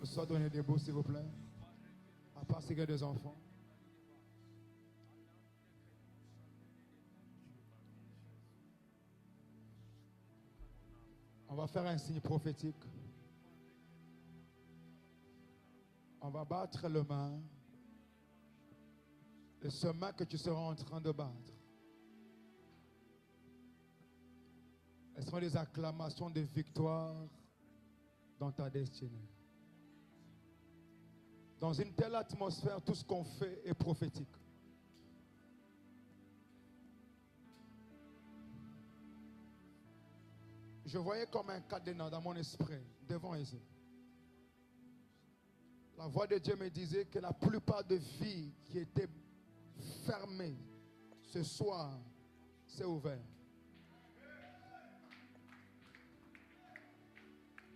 Soit donner debout, s'il vous plaît. À part s'il y a des enfants. On va faire un signe prophétique. On va battre le main. Et ce main que tu seras en train de battre. Elles seront des acclamations de victoire dans ta destinée. Dans une telle atmosphère, tout ce qu'on fait est prophétique. Je voyais comme un cadenas dans mon esprit, devant Ésaïe. La voix de Dieu me disait que la plupart des vies qui étaient fermées, ce soir, c'est ouvert.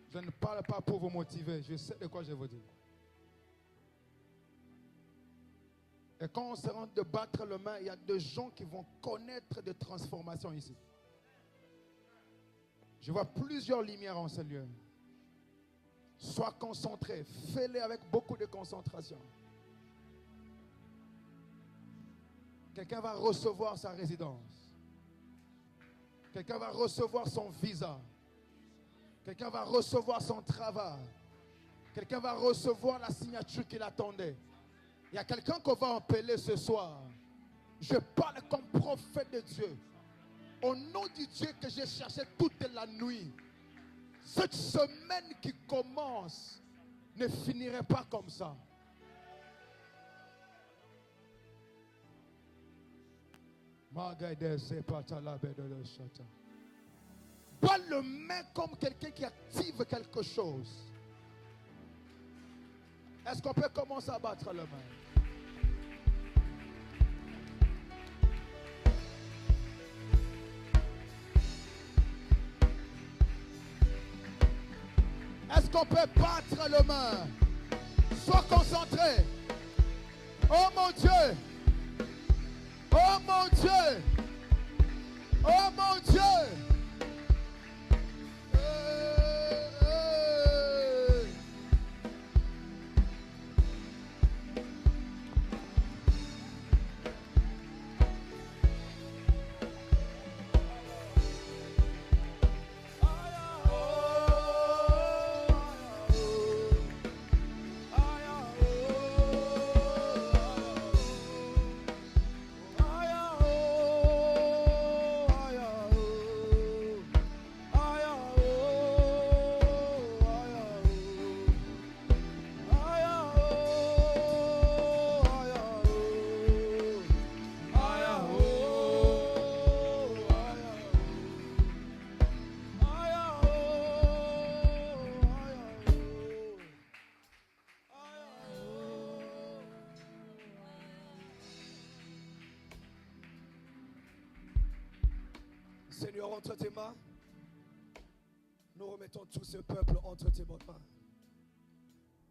Je ne parle pas pour vous motiver, je sais de quoi je vous dis. Et quand on se rend de battre le main, il y a des gens qui vont connaître des transformations ici. Je vois plusieurs lumières en ce lieu. Sois concentré, fais-les avec beaucoup de concentration. Quelqu'un va recevoir sa résidence. Quelqu'un va recevoir son visa. Quelqu'un va recevoir son travail. Quelqu'un va recevoir la signature qu'il attendait. Il y a quelqu'un qu'on va appeler ce soir. Je parle comme prophète de Dieu. Au nom du Dieu que j'ai cherché toute la nuit. Cette semaine qui commence ne finirait pas comme ça. Pas le main comme quelqu'un qui active quelque chose. Est-ce qu'on peut commencer à battre le main? Est-ce qu'on peut battre le main? Sois concentré. Oh mon Dieu. Oh mon Dieu. Oh mon Dieu. Seigneur, entre tes mains, nous remettons tout ce peuple entre tes bonnes mains.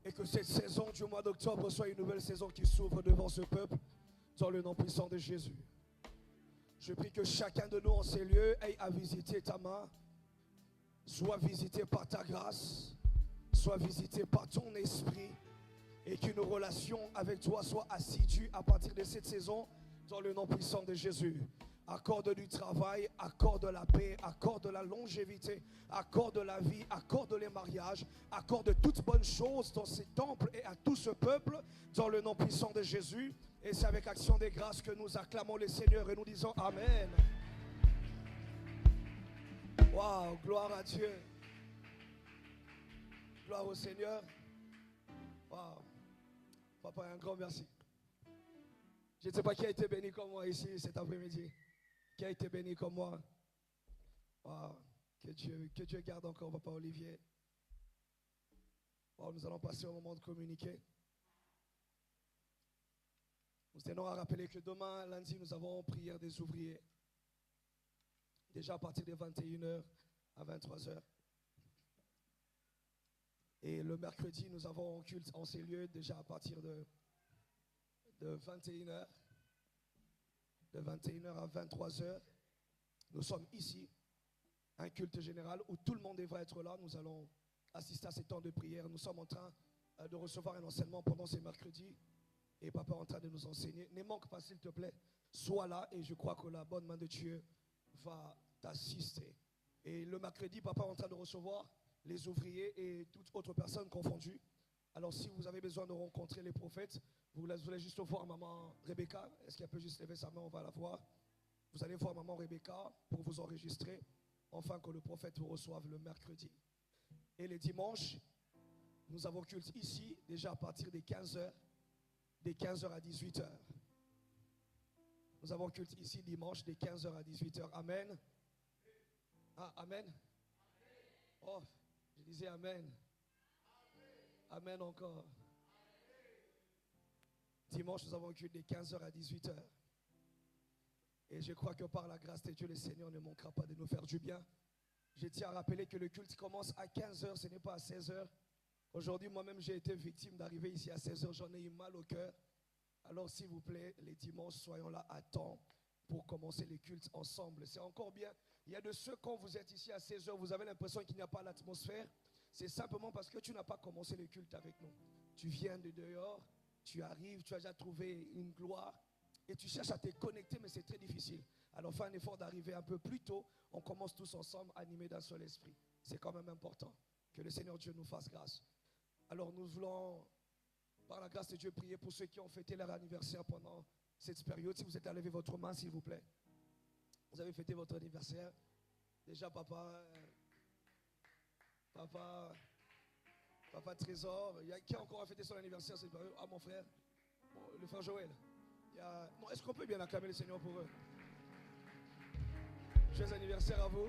Et que cette saison du mois d'octobre soit une nouvelle saison qui s'ouvre devant ce peuple, dans le nom puissant de Jésus. Je prie que chacun de nous en ces lieux ait à visiter ta main, soit visité par ta grâce, soit visité par ton esprit, et qu'une relation avec toi soit assidue à partir de cette saison, dans le nom puissant de Jésus. Accorde du travail, accorde la paix, accorde la longévité, accorde la vie, accorde les mariages, accorde toutes bonnes choses dans ces temples et à tout ce peuple, dans le nom puissant de Jésus. Et c'est avec action des grâces que nous acclamons le Seigneur et nous disons Amen. Waouh, gloire à Dieu. Gloire au Seigneur. Waouh. Papa, un grand merci. Je ne sais pas qui a été béni comme moi ici cet après-midi. Qui a été béni comme moi. Wow. Que Dieu garde encore Papa Olivier. Wow, nous allons passer au moment de communiquer. Nous tenons à rappeler que demain, lundi, nous avons prière des ouvriers. Déjà à partir de 21h à 23h. Et le mercredi, nous avons un culte en ces lieux déjà à partir de 21h. De 21h à 23h. Nous sommes ici, un culte général où tout le monde devrait être là. Nous allons assister à ces temps de prière. Nous sommes en train de recevoir un enseignement pendant ces mercredis. Et Papa est en train de nous enseigner. Ne manque pas, s'il te plaît. Sois là et je crois que la bonne main de Dieu va t'assister. Et le mercredi, Papa est en train de recevoir les ouvriers et toutes autres personnes confondues. Alors si vous avez besoin de rencontrer les prophètes, vous voulez juste voir maman Rebecca. Est-ce qu'elle peut juste lever sa main? On va la voir. Vous allez voir maman Rebecca pour vous enregistrer, afin que le prophète vous reçoive le mercredi. Et les dimanches, nous avons culte ici, déjà à partir des 15h, des 15h à 18h. Nous avons culte ici dimanche, des 15h à 18h. Amen. Ah, amen. Oh, je disais amen. Amen encore. Dimanche, nous avons un culte de 15h à 18h. Et je crois que par la grâce de Dieu, le Seigneur ne manquera pas de nous faire du bien. Je tiens à rappeler que le culte commence à 15h, ce n'est pas à 16h. Aujourd'hui, moi-même, j'ai été victime d'arriver ici à 16h. J'en ai eu mal au cœur. Alors, s'il vous plaît, les dimanches, soyons là à temps pour commencer les cultes ensemble. C'est encore bien. Il y a de ceux, quand vous êtes ici à 16h, vous avez l'impression qu'il n'y a pas l'atmosphère. C'est simplement parce que tu n'as pas commencé le culte avec nous. Tu viens de dehors, tu arrives, tu as déjà trouvé une gloire et tu cherches à te connecter, mais c'est très difficile. Alors fais un effort d'arriver un peu plus tôt. On commence tous ensemble, animés d'un seul esprit. C'est quand même important que le Seigneur Dieu nous fasse grâce. Alors nous voulons, par la grâce de Dieu, prier pour ceux qui ont fêté leur anniversaire pendant cette période. Si vous êtes à lever votre main, s'il vous plaît. Vous avez fêté votre anniversaire. Déjà, papa Trésor. Il y a qui encore a fêté son anniversaire cette période? Ah, mon frère. Bon, le frère Joël. Non, est-ce qu'on peut bien acclamer le Seigneur pour eux? Joyeux anniversaire à vous.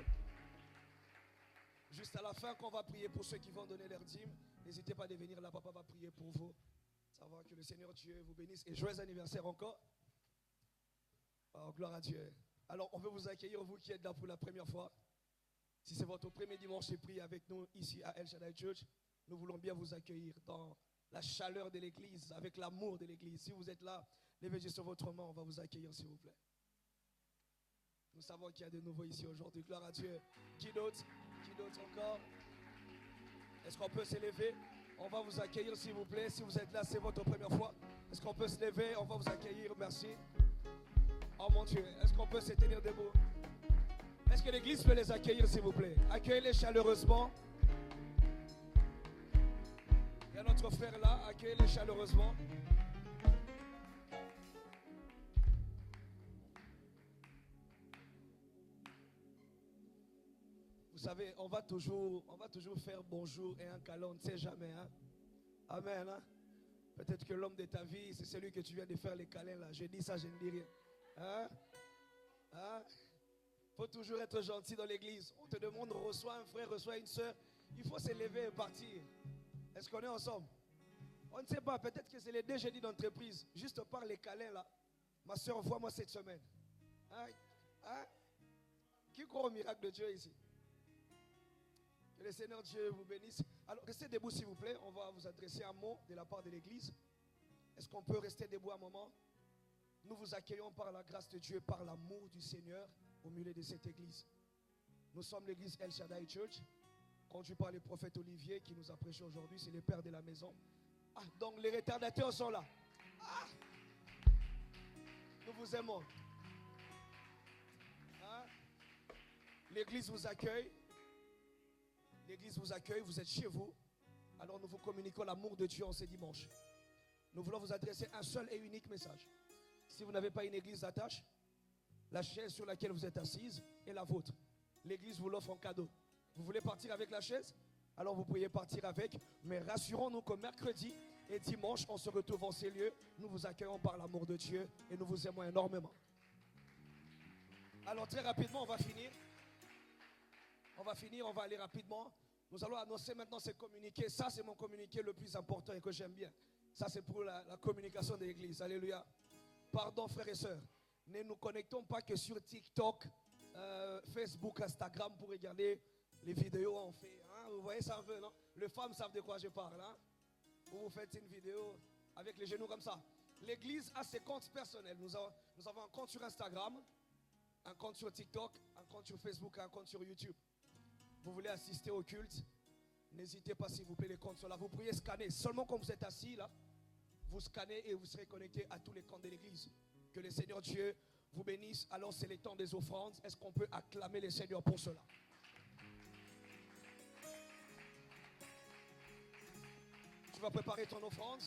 Juste à la fin, quand on va prier pour ceux qui vont donner leur dîme, n'hésitez pas à venir là, papa va prier pour vous. Savoir que le Seigneur Dieu vous bénisse. Et joyeux anniversaire encore. Oh, gloire à Dieu. Alors, on veut vous accueillir, vous qui êtes là pour la première fois. Si c'est votre premier dimanche de prière avec nous ici à El Shaddai Church, nous voulons bien vous accueillir dans la chaleur de l'église, avec l'amour de l'église. Si vous êtes là, levez juste votre main, on va vous accueillir s'il vous plaît. Nous savons qu'il y a de nouveaux ici aujourd'hui. Gloire à Dieu. Qui d'autre? Qui d'autre encore? Est-ce qu'on peut s'élever? On va vous accueillir s'il vous plaît. Si vous êtes là, c'est votre première fois. Est-ce qu'on peut se lever? On va vous accueillir. Merci. Oh mon Dieu. Est-ce qu'on peut se tenir debout? Est-ce que l'église peut les accueillir s'il vous plaît? Accueillez-les chaleureusement. Il y a notre frère là. Accueillez-les chaleureusement. Vous savez, on va toujours faire bonjour et un câlin, on ne sait jamais. Hein? Amen. Hein? Peut-être que l'homme de ta vie, c'est celui que tu viens de faire les câlins là. Je dis ça, je ne dis rien. Hein? Hein? Faut toujours être gentil dans l'église. On te demande, reçois un frère, reçois une soeur. Il faut se lever et partir. Est-ce qu'on est ensemble? On ne sait pas, peut-être que c'est les deux jeudis d'entreprise. Juste par les câlins là. Ma soeur, envoie-moi cette semaine. Hein? Hein? Qui croit au miracle de Dieu ici? Que le Seigneur Dieu vous bénisse. Alors, restez debout s'il vous plaît. On va vous adresser un mot de la part de l'Église. Est-ce qu'on peut rester debout un moment? Nous vous accueillons par la grâce de Dieu, par l'amour du Seigneur au milieu de cette Église. Nous sommes l'Église El Shaddai Church, conduit par le prophète Olivier qui nous a prêché aujourd'hui. C'est le père de la maison. Ah, donc les retardateurs sont là. Ah, nous vous aimons. Hein? L'Église vous accueille. L'Église vous accueille, vous êtes chez vous. Alors nous vous communiquons l'amour de Dieu en ce dimanche. Nous voulons vous adresser un seul et unique message. Si vous n'avez pas une église d'attache, la chaise sur laquelle vous êtes assise est la vôtre. L'église vous l'offre en cadeau. Vous voulez partir avec la chaise? Alors vous pourriez partir avec. Mais rassurons-nous que mercredi et dimanche, on se retrouve en ces lieux. Nous vous accueillons par l'amour de Dieu et nous vous aimons énormément. Alors très rapidement, on va finir. On va aller rapidement. Nous allons annoncer maintenant ce communiqué. Ça, c'est mon communiqué le plus important et que j'aime bien. Ça, c'est pour la communication de l'église. Alléluia. Pardon, frères et sœurs. Ne nous connectons pas que sur TikTok, Facebook, Instagram pour regarder les vidéos on fait. Hein? Vous voyez ça un peu, non? Les femmes savent de quoi je parle. Hein? Vous faites une vidéo avec les genoux comme ça. L'église a ses comptes personnels. Nous avons un compte sur Instagram, un compte sur TikTok, un compte sur Facebook, un compte sur YouTube. Vous voulez assister au culte? N'hésitez pas s'il vous plaît, les comptes sont là. Vous pourriez scanner. Seulement quand vous êtes assis là, vous scannez et vous serez connecté à tous les comptes de l'église. Que le Seigneur Dieu vous bénisse. Alors c'est le temps des offrandes. Est-ce qu'on peut acclamer le Seigneur pour cela? Tu vas préparer ton offrande.